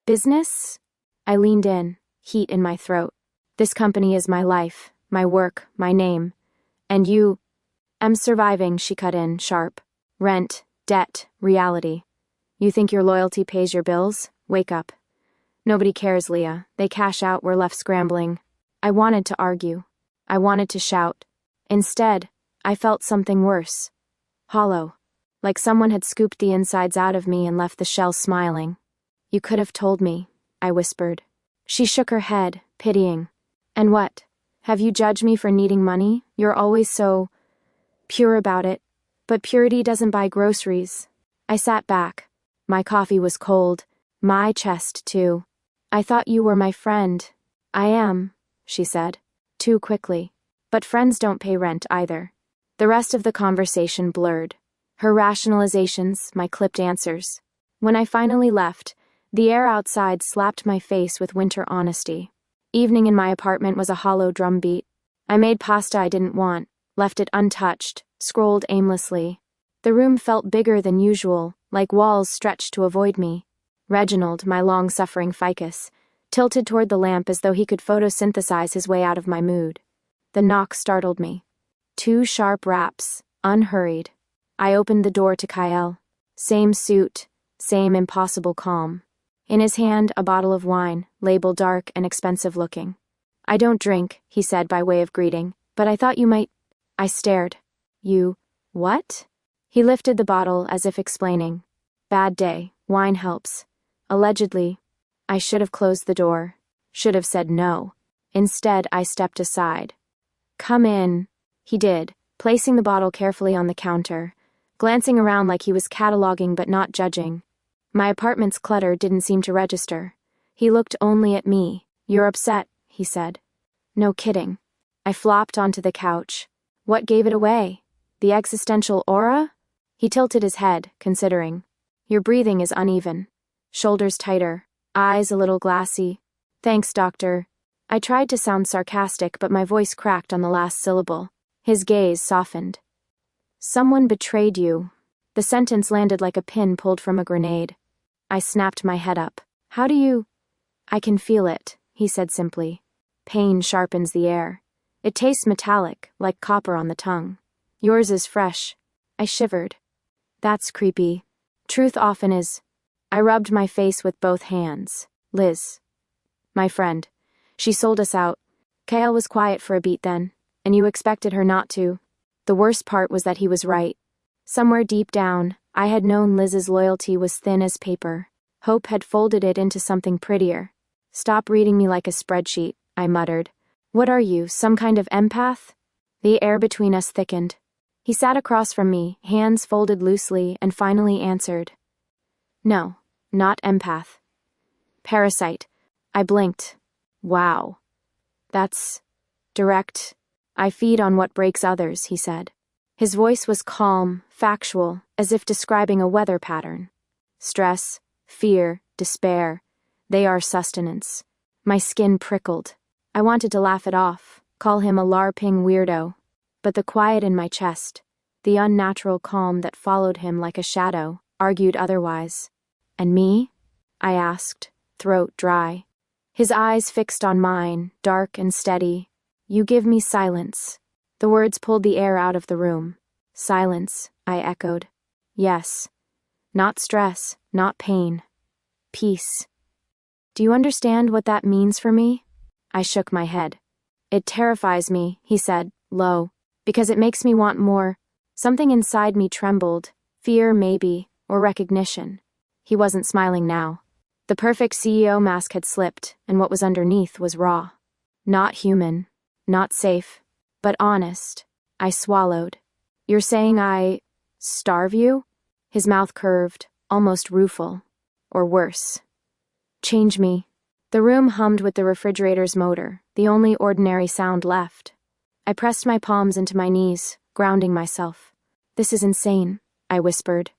Business? I leaned in, heat in my throat. This company is my life, my work, my name. And you... I'm surviving, she cut in, sharp. Rent, debt, reality. You think your loyalty pays your bills? Wake up. Nobody cares, Leah. They cash out, we're left scrambling. I wanted to argue. I wanted to shout. Instead, I felt something worse. Hollow. Like someone had scooped the insides out of me and left the shell smiling. You could have told me, I whispered. She shook her head, pitying. And what? Have you judged me for needing money? You're always so... pure about it. But purity doesn't buy groceries. I sat back. My coffee was cold. My chest, too. I thought you were my friend. I am, she said. Too quickly. But friends don't pay rent either. The rest of the conversation blurred. Her rationalizations, my clipped answers. When I finally left, the air outside slapped my face with winter honesty. Evening in my apartment was a hollow drumbeat. I made pasta I didn't want, left it untouched, scrolled aimlessly. The room felt bigger than usual, like walls stretched to avoid me. Reginald, my long-suffering ficus, tilted toward the lamp as though he could photosynthesize his way out of my mood. The knock startled me. 2 sharp raps, unhurried. I opened the door to Kael. Same suit, same impossible calm. In his hand, a bottle of wine, labeled dark and expensive-looking. I don't drink, he said by way of greeting, but I thought you might... I stared. You... what? He lifted the bottle as if explaining. Bad day, wine helps. Allegedly. I should have closed the door. Should have said no. Instead, I stepped aside. Come in. He did, placing the bottle carefully on the counter, glancing around like he was cataloging but not judging. My apartment's clutter didn't seem to register. He looked only at me. You're upset, he said. No kidding. I flopped onto the couch. What gave it away? The existential aura? He tilted his head, considering. Your breathing is uneven. Shoulders tighter. Eyes a little glassy. Thanks, doctor. I tried to sound sarcastic, but my voice cracked on the last syllable. His gaze softened. Someone betrayed you. The sentence landed like a pin pulled from a grenade. I snapped my head up. How do you... I can feel it, he said simply. Pain sharpens the air. It tastes metallic, like copper on the tongue. Yours is fresh. I shivered. That's creepy. Truth often is. I rubbed my face with both hands. Liz. My friend. She sold us out. Kael was quiet for a beat then, and you expected her not to. The worst part was that he was right. Somewhere deep down, I had known Liz's loyalty was thin as paper. Hope had folded it into something prettier. Stop reading me like a spreadsheet, I muttered. What are you, some kind of empath? The air between us thickened. He sat across from me, hands folded loosely, and finally answered. No, not empath. Parasite. I blinked. Wow. That's... direct. I feed on what breaks others, he said. His voice was calm, factual, as if describing a weather pattern. Stress, fear, despair. They are sustenance. My skin prickled. I wanted to laugh it off, call him a LARPing weirdo. But the quiet in my chest, the unnatural calm that followed him like a shadow, argued otherwise. And me? I asked, throat dry. His eyes fixed on mine, dark and steady. You give me silence. The words pulled the air out of the room. Silence, I echoed. Yes. Not stress, not pain. Peace. Do you understand what that means for me? I shook my head. It terrifies me, he said, low, because it makes me want more. Something inside me trembled, fear maybe, or recognition. He wasn't smiling now. The perfect CEO mask had slipped, and what was underneath was raw. Not human, not safe, but honest. I swallowed. You're saying I starve you? His mouth curved, almost rueful. Or worse. Change me. The room hummed with the refrigerator's motor, the only ordinary sound left. I pressed my palms into my knees, grounding myself. This is insane, I whispered.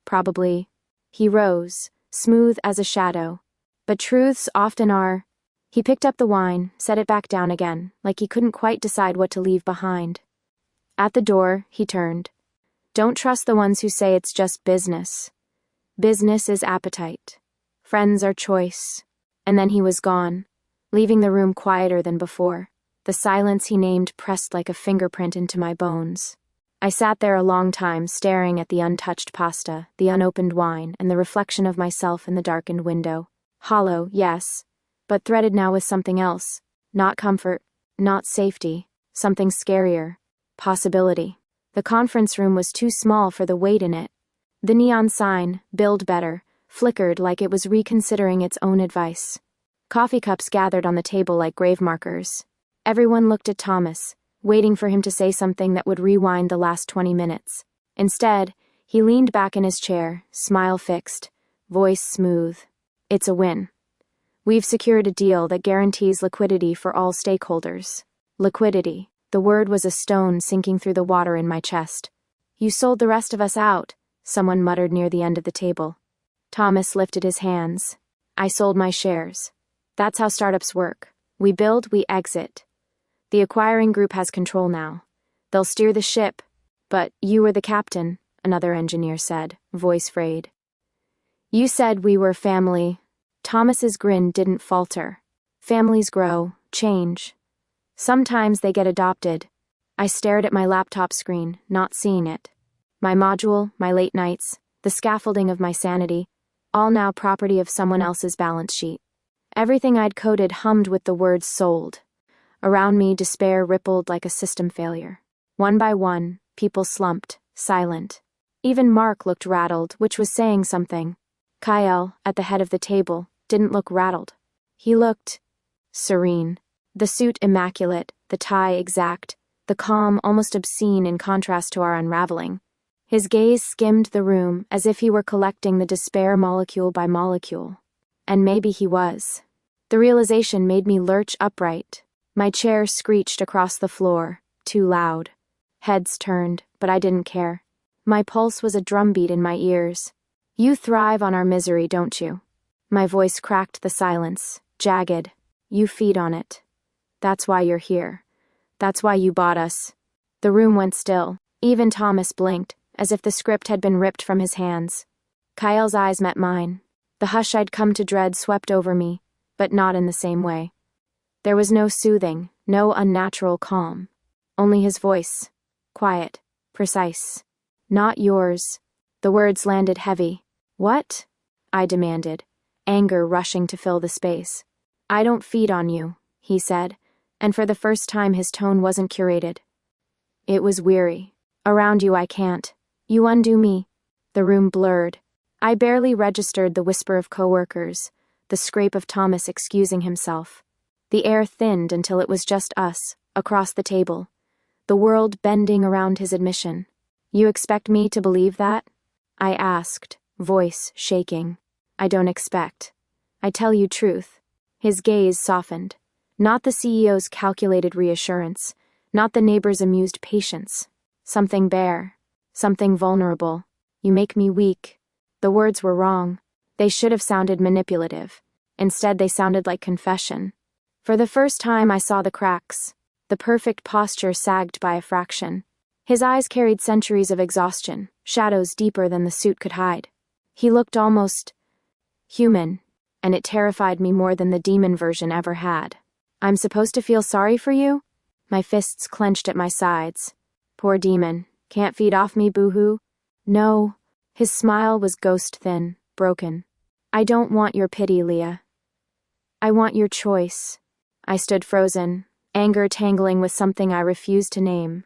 Probably. He rose, smooth as a shadow. But truths often are. He picked up the wine, set it back down again, like he couldn't quite decide what to leave behind. At the door, he turned. Don't trust the ones who say it's just business. Business is appetite. Friends are choice. And then he was gone, leaving the room quieter than before. The silence he named pressed like a fingerprint into my bones. I sat there a long time, staring at the untouched pasta, the unopened wine, and the reflection of myself in the darkened window. Hollow, yes, but threaded now with something else. Not comfort, not safety, something scarier. Possibility. The conference room was too small for the weight in it. The neon sign, "Build Better," flickered like it was reconsidering its own advice. Coffee cups gathered on the table like grave markers. Everyone looked at Thomas, waiting for him to say something that would rewind the last 20 minutes. Instead, he leaned back in his chair, smile fixed, voice smooth. It's a win. We've secured a deal that guarantees liquidity for all stakeholders. Liquidity. The word was a stone sinking through the water in my chest. You sold the rest of us out, someone muttered near the end of the table. Thomas lifted his hands. I sold my shares. That's how startups work. We build, we exit. The acquiring group has control now. They'll steer the ship. But you were the captain, another engineer said, voice frayed. You said we were family. Thomas's grin didn't falter. Families grow, change. Sometimes they get adopted. I stared at my laptop screen, not seeing it. My module, my late nights, the scaffolding of my sanity, all now property of someone else's balance sheet. Everything I'd coded hummed with the words sold. Around me, despair rippled like a system failure. One by one, people slumped, silent. Even Mark looked rattled, which was saying something. Kael, at the head of the table, didn't look rattled. He looked serene. The suit immaculate, the tie exact, the calm almost obscene in contrast to our unraveling. His gaze skimmed the room as if he were collecting the despair molecule by molecule. And maybe he was. The realization made me lurch upright. My chair screeched across the floor, too loud. Heads turned, but I didn't care. My pulse was a drumbeat in my ears. You thrive on our misery, don't you? My voice cracked the silence, jagged. You feed on it. That's why you're here. That's why you bought us. The room went still. Even Thomas blinked, as if the script had been ripped from his hands. Kael's eyes met mine. The hush I'd come to dread swept over me, but not in the same way. There was no soothing, no unnatural calm. Only his voice. Quiet. Precise. Not yours. The words landed heavy. What? I demanded, anger rushing to fill the space. I don't feed on you, he said, and for the first time his tone wasn't curated. It was weary. Around you I can't. You undo me. The room blurred. I barely registered the whisper of coworkers, the scrape of Thomas excusing himself. The air thinned until it was just us, across the table. The world bending around his admission. You expect me to believe that? I asked, voice shaking. I don't expect. I tell you truth. His gaze softened. Not the CEO's calculated reassurance, not the neighbor's amused patience. Something bare. Something vulnerable. You make me weak. The words were wrong. They should have sounded manipulative. Instead, they sounded like confession. For the first time, I saw the cracks. The perfect posture sagged by a fraction. His eyes carried centuries of exhaustion, shadows deeper than the suit could hide. He looked almost human, and it terrified me more than the demon version ever had. I'm supposed to feel sorry for you? My fists clenched at my sides. Poor demon. Can't feed off me, boo-hoo? No. His smile was ghost-thin, broken. I don't want your pity, Leah. I want your choice. I stood frozen, anger tangling with something I refused to name.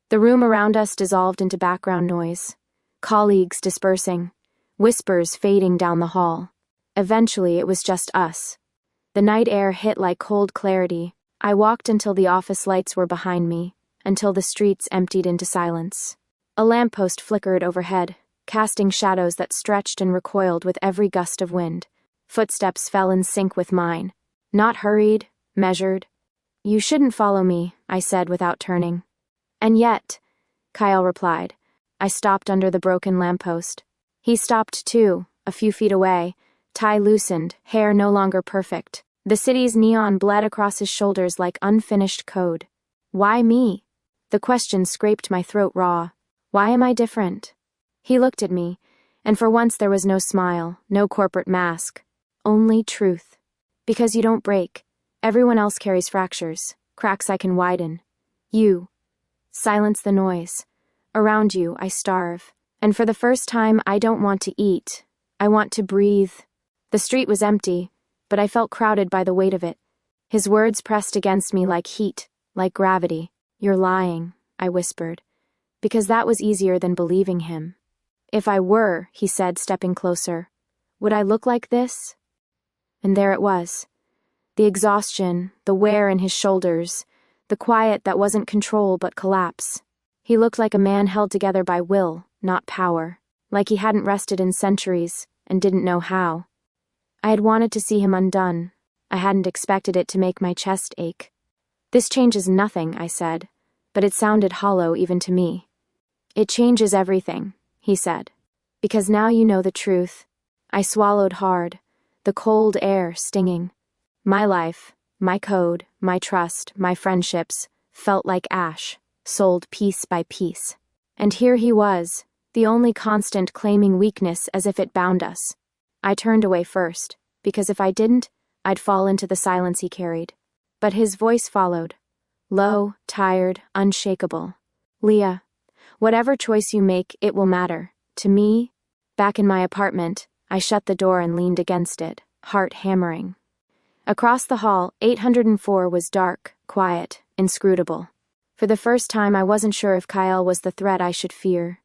The room around us dissolved into background noise. Colleagues dispersing, whispers fading down the hall. Eventually, it was just us. The night air hit like cold clarity. I walked until the office lights were behind me, until the streets emptied into silence. A lamppost flickered overhead, casting shadows that stretched and recoiled with every gust of wind. Footsteps fell in sync with mine. Not hurried, measured. You shouldn't follow me, I said without turning. And yet, Kael replied. I stopped under the broken lamppost. He stopped too, a few feet away, tie loosened, hair no longer perfect. The city's neon bled across his shoulders like unfinished code. Why me? The question scraped my throat raw. Why am I different? He looked at me, and for once there was no smile, no corporate mask. Only truth. Because you don't break. Everyone else carries fractures, cracks I can widen. You. Silence the noise. Around you, I starve. And for the first time, I don't want to eat. I want to breathe. The street was empty, but I felt crowded by the weight of it. His words pressed against me like heat, like gravity. You're lying, I whispered, because that was easier than believing him. If I were, he said, stepping closer, would I look like this? And there it was. The exhaustion, the wear in his shoulders, the quiet that wasn't control but collapse. He looked like a man held together by will, not power, like he hadn't rested in centuries and didn't know how. I had wanted to see him undone. I hadn't expected it to make my chest ache. This changes nothing, I said, but it sounded hollow even to me. It changes everything, he said, because now you know the truth. I swallowed hard, the cold air stinging. My life, my code, my trust, my friendships, felt like ash, sold piece by piece. And here he was, the only constant claiming weakness as if it bound us. I turned away first, because if I didn't, I'd fall into the silence he carried. But his voice followed, low, tired, unshakable. Leah, whatever choice you make, it will matter. To me, back in my apartment, I shut the door and leaned against it, heart hammering. Across the hall, 804 was dark, quiet, inscrutable. For the first time, I wasn't sure if Kael was the threat I should fear,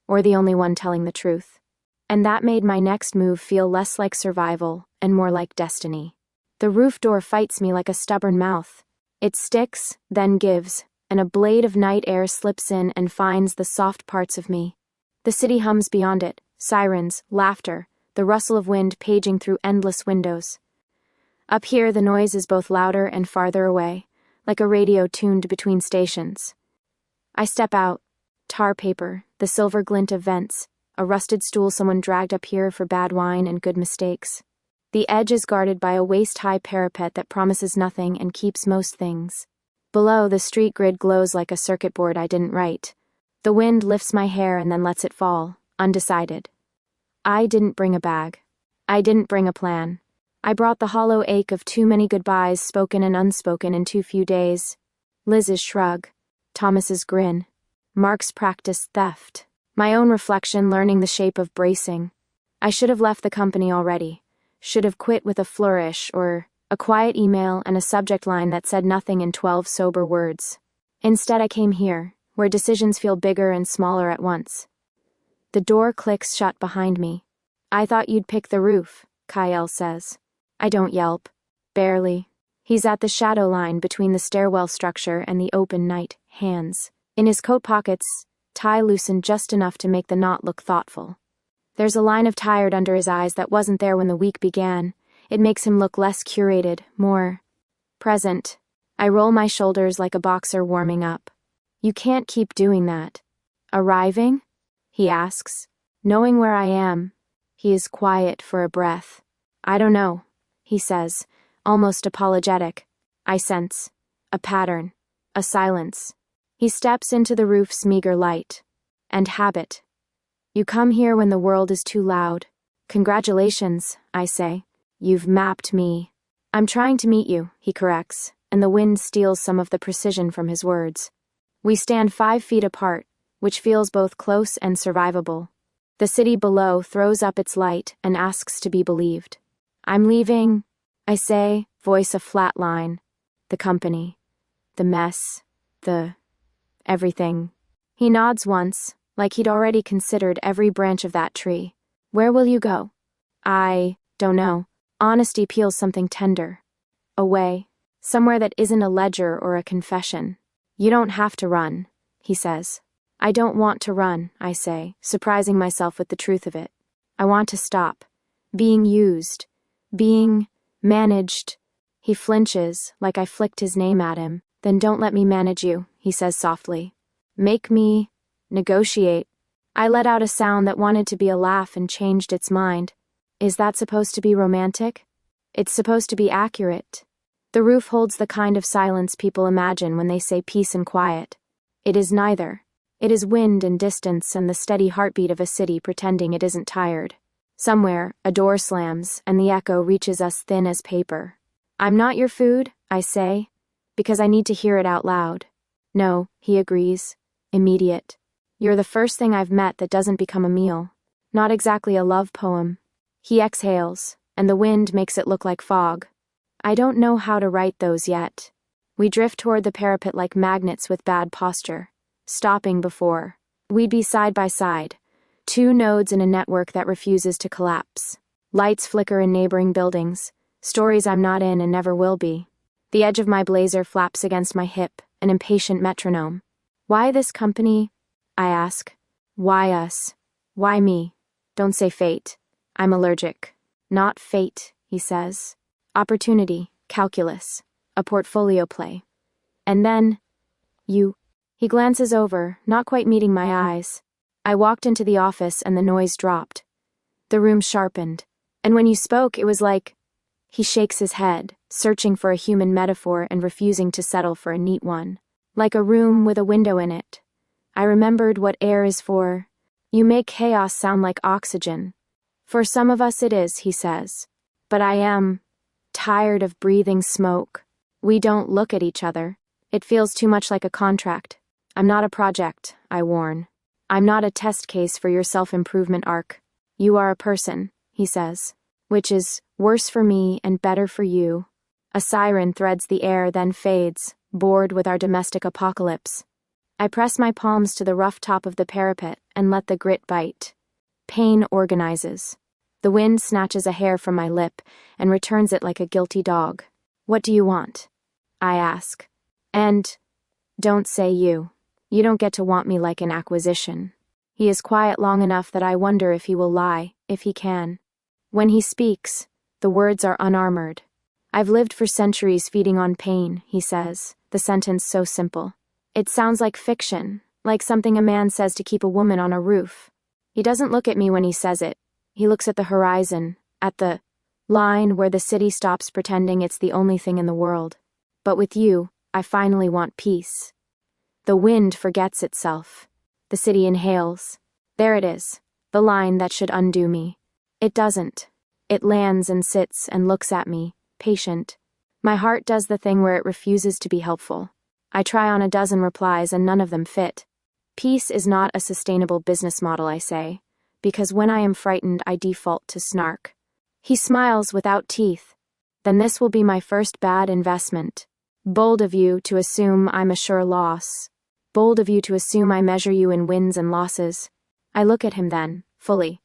or the only one telling the truth. And that made my next move feel less like survival and more like destiny. The roof door fights me like a stubborn mouth. It sticks, then gives, and a blade of night air slips in and finds the soft parts of me. The city hums beyond it, sirens, laughter, the rustle of wind paging through endless windows. Up here, the noise is both louder and farther away, like a radio tuned between stations. I step out. Tar paper, the silver glint of vents, a rusted stool someone dragged up here for bad wine and good mistakes. The edge is guarded by a waist-high parapet that promises nothing and keeps most things. Below, the street grid glows like a circuit board I didn't write. The wind lifts my hair and then lets it fall, undecided. I didn't bring a bag. I didn't bring a plan. I brought the hollow ache of too many goodbyes spoken and unspoken in too few days. Liz's shrug. Thomas's grin. Mark's practiced theft. My own reflection learning the shape of bracing. I should have left the company already. Should have quit with a flourish or a quiet email and a subject line that said nothing in 12 sober words. Instead, I came here, where decisions feel bigger and smaller at once. The door clicks shut behind me. I thought you'd pick the roof, Kael says. I don't yelp. Barely. He's at the shadow line between the stairwell structure and the open night hands. In his coat pockets, tie loosened just enough to make the knot look thoughtful. There's a line of tired under his eyes that wasn't there when the week began. It makes him look less curated, more present. I roll my shoulders like a boxer warming up. You can't keep doing that. Arriving? He asks. Knowing where I am. He is quiet for a breath. I don't know, he says, almost apologetic. I sense a pattern, a silence. He steps into the roof's meager light. And habit. You come here when the world is too loud. Congratulations, I say. You've mapped me. I'm trying to meet you, he corrects, and the wind steals some of the precision from his words. We stand 5 feet apart, which feels both close and survivable. The city below throws up its light and asks to be believed. I'm leaving, I say, voice a flat line. The company. The mess. Everything. He nods once, like he'd already considered every branch of that tree. Where will you go? I don't know. Honesty peels something tender. Away. Somewhere that isn't a ledger or a confession. You don't have to run, he says. I don't want to run, I say, surprising myself with the truth of it. I want to stop. Being used. Being managed. He flinches, like I flicked his name at him. Then don't let me manage you, he says softly. Make me negotiate. I let out a sound that wanted to be a laugh and changed its mind. Is that supposed to be romantic? It's supposed to be accurate. The roof holds the kind of silence people imagine when they say peace and quiet. It is neither. It is wind and distance and the steady heartbeat of a city pretending it isn't tired. Somewhere, a door slams, and the echo reaches us thin as paper. I'm not your food, I say, because I need to hear it out loud. No, he agrees. Immediate. You're the first thing I've met that doesn't become a meal. Not exactly a love poem. He exhales, and the wind makes it look like fog. I don't know how to write those yet. We drift toward the parapet like magnets with bad posture, stopping before. We'd be side by side, two nodes in a network that refuses to collapse. Lights flicker in neighboring buildings, stories I'm not in and never will be. The edge of my blazer flaps against my hip, an impatient metronome. Why this company? I ask. Why us? Why me? Don't say fate. I'm allergic. Not fate, he says. Opportunity, calculus, a portfolio play. And then, you. He glances over, not quite meeting my eyes. I walked into the office and the noise dropped. The room sharpened. And when you spoke, it was like... He shakes his head, searching for a human metaphor and refusing to settle for a neat one. Like a room with a window in it. I remembered what air is for. You make chaos sound like oxygen. For some of us it is, he says. But I am tired of breathing smoke. We don't look at each other. It feels too much like a contract. I'm not a project, I warn. I'm not a test case for your self-improvement arc. You are a person, he says. Which is worse for me and better for you. A siren threads the air, then fades, bored with our domestic apocalypse. I press my palms to the rough top of the parapet and let the grit bite. Pain organizes. The wind snatches a hair from my lip and returns it like a guilty dog. What do you want? I ask. And don't say you. You don't get to want me like an acquisition. He is quiet long enough that I wonder if he will lie, if he can. When he speaks, the words are unarmored. I've lived for centuries feeding on pain, he says, the sentence so simple. It sounds like fiction, like something a man says to keep a woman on a roof. He doesn't look at me when he says it. He looks at the horizon, at the line where the city stops pretending it's the only thing in the world. But with you, I finally want peace. The wind forgets itself. The city inhales. There it is, the line that should undo me. It doesn't. It lands and sits and looks at me, patient. My heart does the thing where it refuses to be helpful. I try on a dozen replies and none of them fit. Peace is not a sustainable business model, I say, because when I am frightened, I default to snark. He smiles without teeth. Then this will be my first bad investment. Bold of you to assume I'm a sure loss. Bold of you to assume I measure you in wins and losses. I look at him then, fully,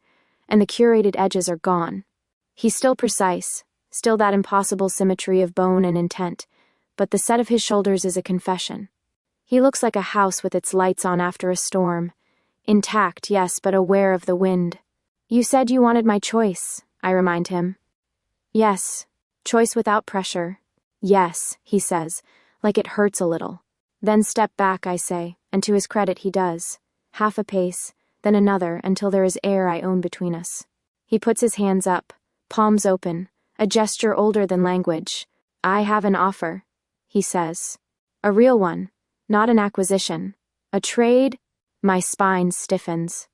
and the curated edges are gone. He's still precise, still that impossible symmetry of bone and intent, but the set of his shoulders is a confession. He looks like a house with its lights on after a storm. Intact, yes, but aware of the wind. You said you wanted my choice, I remind him. Yes, choice without pressure. Yes, he says, like it hurts a little. Then step back, I say, and to his credit he does. Half a pace, then another, until there is air I own between us. He puts his hands up, palms open, a gesture older than language. I have an offer, he says. A real one, not an acquisition. A trade? My spine stiffens.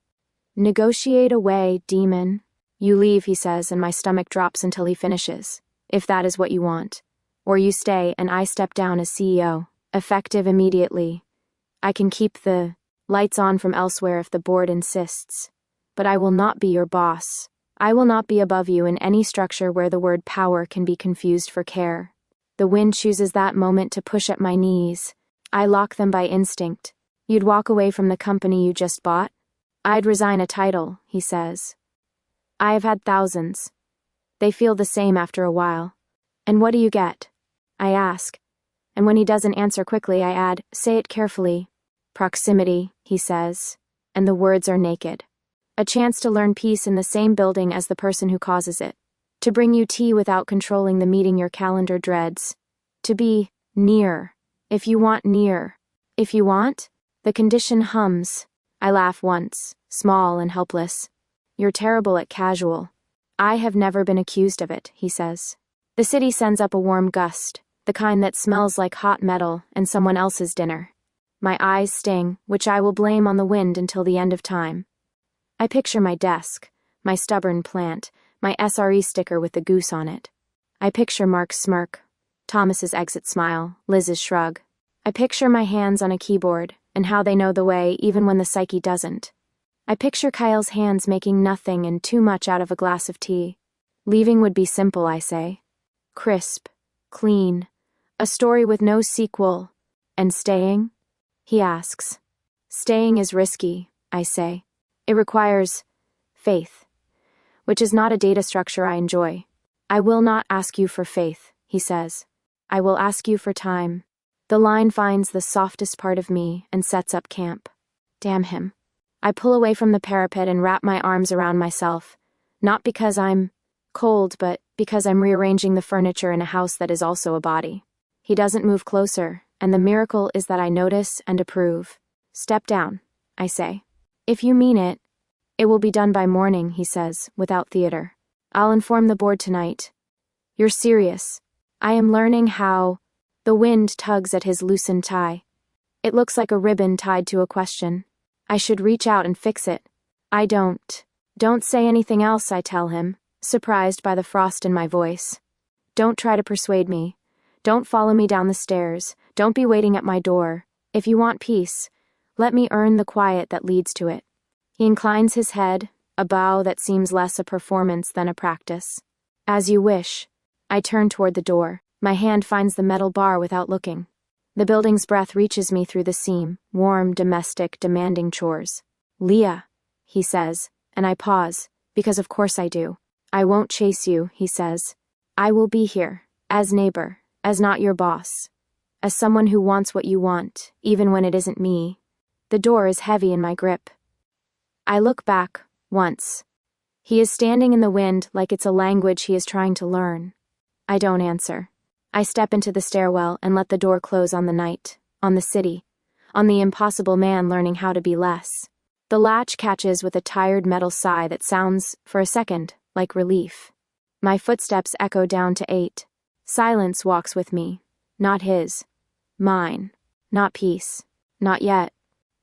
Negotiate away, demon. You leave, he says, and my stomach drops until he finishes. If that is what you want. Or you stay and I step down as CEO. Effective immediately. I can keep the lights on from elsewhere if the board insists. But I will not be your boss. I will not be above you in any structure where the word power can be confused for care. The wind chooses that moment to push at my knees. I lock them by instinct. You'd walk away from the company you just bought? I'd resign a title, he says. I have had thousands. They feel the same after a while. And what do you get? I ask. And when he doesn't answer quickly, I add, say it carefully. Proximity, he says. And the words are naked. A chance to learn peace in the same building as the person who causes it. To bring you tea without controlling the meeting your calendar dreads. To be near. If you want near. If you want? The condition hums. I laugh once, small and helpless. You're terrible at casual. I have never been accused of it, he says. The city sends up a warm gust, the kind that smells like hot metal and someone else's dinner. My eyes sting, which I will blame on the wind until the end of time. I picture my desk, my stubborn plant, my SRE sticker with the goose on it. I picture Mark's smirk, Thomas's exit smile, Liz's shrug. I picture my hands on a keyboard, and how they know the way even when the psyche doesn't. I picture Kael's hands making nothing and too much out of a glass of tea. Leaving would be simple, I say. Crisp, clean, a story with no sequel. And staying? He asks. Staying is risky, I say. It requires faith, which is not a data structure I enjoy. I will not ask you for faith, he says. I will ask you for time. The line finds the softest part of me and sets up camp. Damn him. I pull away from the parapet and wrap my arms around myself, not because I'm cold, but because I'm rearranging the furniture in a house that is also a body. He doesn't move closer, and the miracle is that I notice and approve. Step down, I say. If you mean it, it will be done by morning, he says, without theater. I'll inform the board tonight. You're serious. I am learning how. The wind tugs at his loosened tie. It looks like a ribbon tied to a question. I should reach out and fix it. I don't. Don't say anything else, I tell him, surprised by the frost in my voice. Don't try to persuade me. Don't follow me down the stairs. Don't be waiting at my door. If you want peace, let me earn the quiet that leads to it. He inclines his head, a bow that seems less a performance than a practice. As you wish. I turn toward the door. My hand finds the metal bar without looking. The building's breath reaches me through the seam, warm, domestic, demanding chores. Leah, he says, and I pause, because of course I do. I won't chase you, he says. I will be here, as neighbor, as not your boss, as someone who wants what you want, even when it isn't me. The door is heavy in my grip. I look back, once. He is standing in the wind like it's a language he is trying to learn. I don't answer. I step into the stairwell and let the door close on the night, on the city, on the impossible man learning how to be less. The latch catches with a tired metal sigh that sounds, for a second, like relief. My footsteps echo down to 8. Silence walks with me. Not his. Mine. Not peace. Not yet.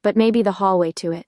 But maybe the hallway to it.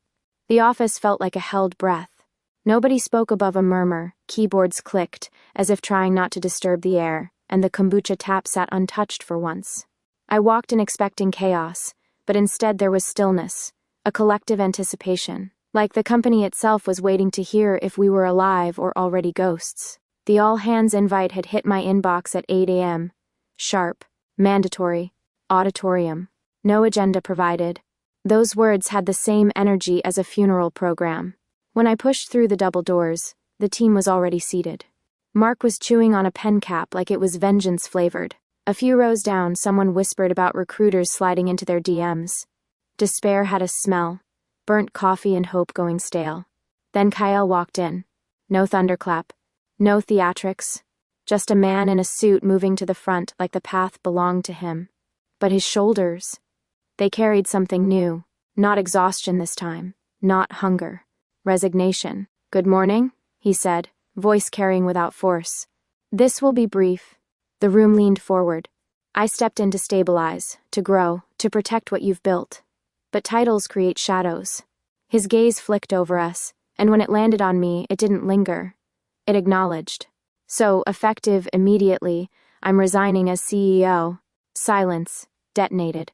The office felt like a held breath. Nobody spoke above a murmur, keyboards clicked, as if trying not to disturb the air, and the kombucha tap sat untouched for once. I walked in expecting chaos, but instead there was stillness, a collective anticipation, like the company itself was waiting to hear if we were alive or already ghosts. The all-hands invite had hit my inbox at 8 a.m. Sharp, mandatory, auditorium, no agenda provided. Those words had the same energy as a funeral program. When I pushed through the double doors, the team was already seated. Mark was chewing on a pen cap like it was vengeance-flavored. A few rows down, someone whispered about recruiters sliding into their DMs. Despair had a smell, burnt coffee and hope going stale. Then Kael walked in. No thunderclap, no theatrics, just a man in a suit moving to the front like the path belonged to him. But his shoulders, they carried something new, not exhaustion this time, not hunger, resignation. Good morning, he said, voice carrying without force. This will be brief. The room leaned forward. I stepped in to stabilize, to grow, to protect what you've built. But titles create shadows. His gaze flicked over us, and when it landed on me, it didn't linger. It acknowledged. So, effective immediately, I'm resigning as CEO. Silence detonated.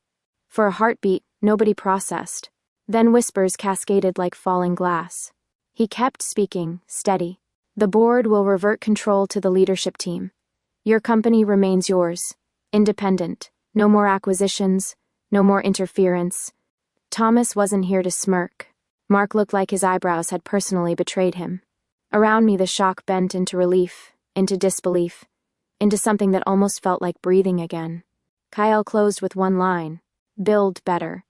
For a heartbeat, nobody processed. Then whispers cascaded like falling glass. He kept speaking, steady. The board will revert control to the leadership team. Your company remains yours. Independent. No more acquisitions. No more interference. Thomas wasn't here to smirk. Mark looked like his eyebrows had personally betrayed him. Around me the shock bent into relief, into disbelief, into something that almost felt like breathing again. Kael closed with one line. Build better.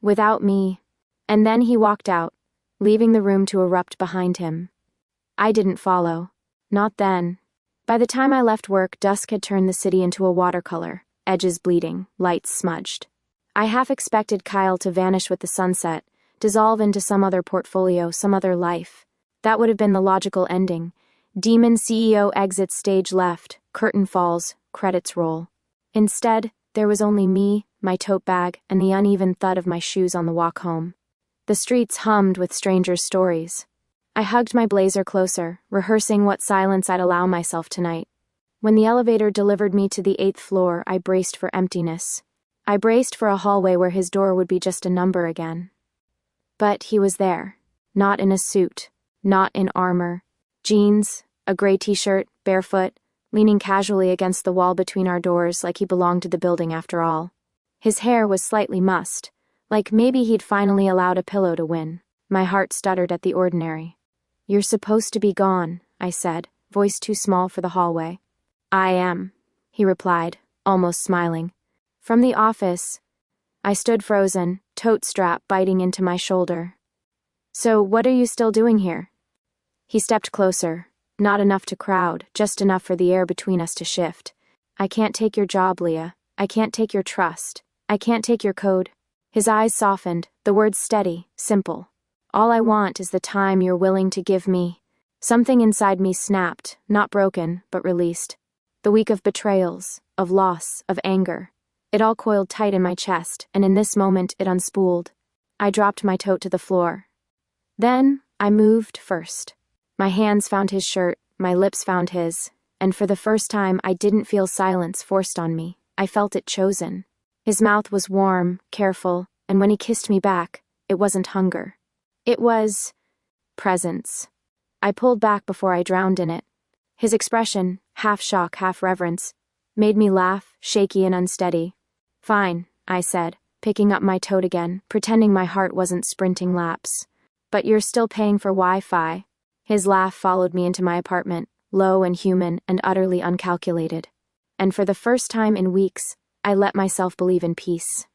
Without me. And then he walked out, leaving the room to erupt behind him. I didn't follow. Not then. By the time I left work, dusk had turned the city into a watercolor, edges bleeding, lights smudged. I half expected Kael to vanish with the sunset, dissolve into some other portfolio, some other life. That would have been the logical ending. Demon CEO exits stage left, curtain falls, credits roll. Instead, there was only me, my tote bag, and the uneven thud of my shoes on the walk home. The streets hummed with strangers' stories. I hugged my blazer closer, rehearsing what silence I'd allow myself tonight. When the elevator delivered me to the 8th floor, I braced for emptiness. I braced for a hallway where his door would be just a number again. But he was there. Not in a suit. Not in armor. Jeans, a gray t-shirt, barefoot, leaning casually against the wall between our doors like he belonged to the building after all. His hair was slightly mussed, like maybe he'd finally allowed a pillow to win. My heart stuttered at the ordinary. "You're supposed to be gone," I said, voice too small for the hallway. "I am," he replied, almost smiling. From the office, I stood frozen, tote strap biting into my shoulder. "So what are you still doing here?" He stepped closer, not enough to crowd, just enough for the air between us to shift. "I can't take your job, Leah. I can't take your trust. I can't take your code." His eyes softened, the words steady, simple. "All I want is the time you're willing to give me." Something inside me snapped, not broken, but released. The week of betrayals, of loss, of anger. It all coiled tight in my chest, and in this moment it unspooled. I dropped my tote to the floor. Then, I moved first. My hands found his shirt, my lips found his, and for the first time I didn't feel silence forced on me. I felt it chosen. His mouth was warm, careful, and when he kissed me back, it wasn't hunger. It was presence. I pulled back before I drowned in it. His expression, half shock, half reverence, made me laugh, shaky and unsteady. "Fine," I said, picking up my tote again, pretending my heart wasn't sprinting laps. "But you're still paying for Wi-Fi." His laugh followed me into my apartment, low and human and utterly uncalculated. And for the first time in weeks, I let myself believe in peace.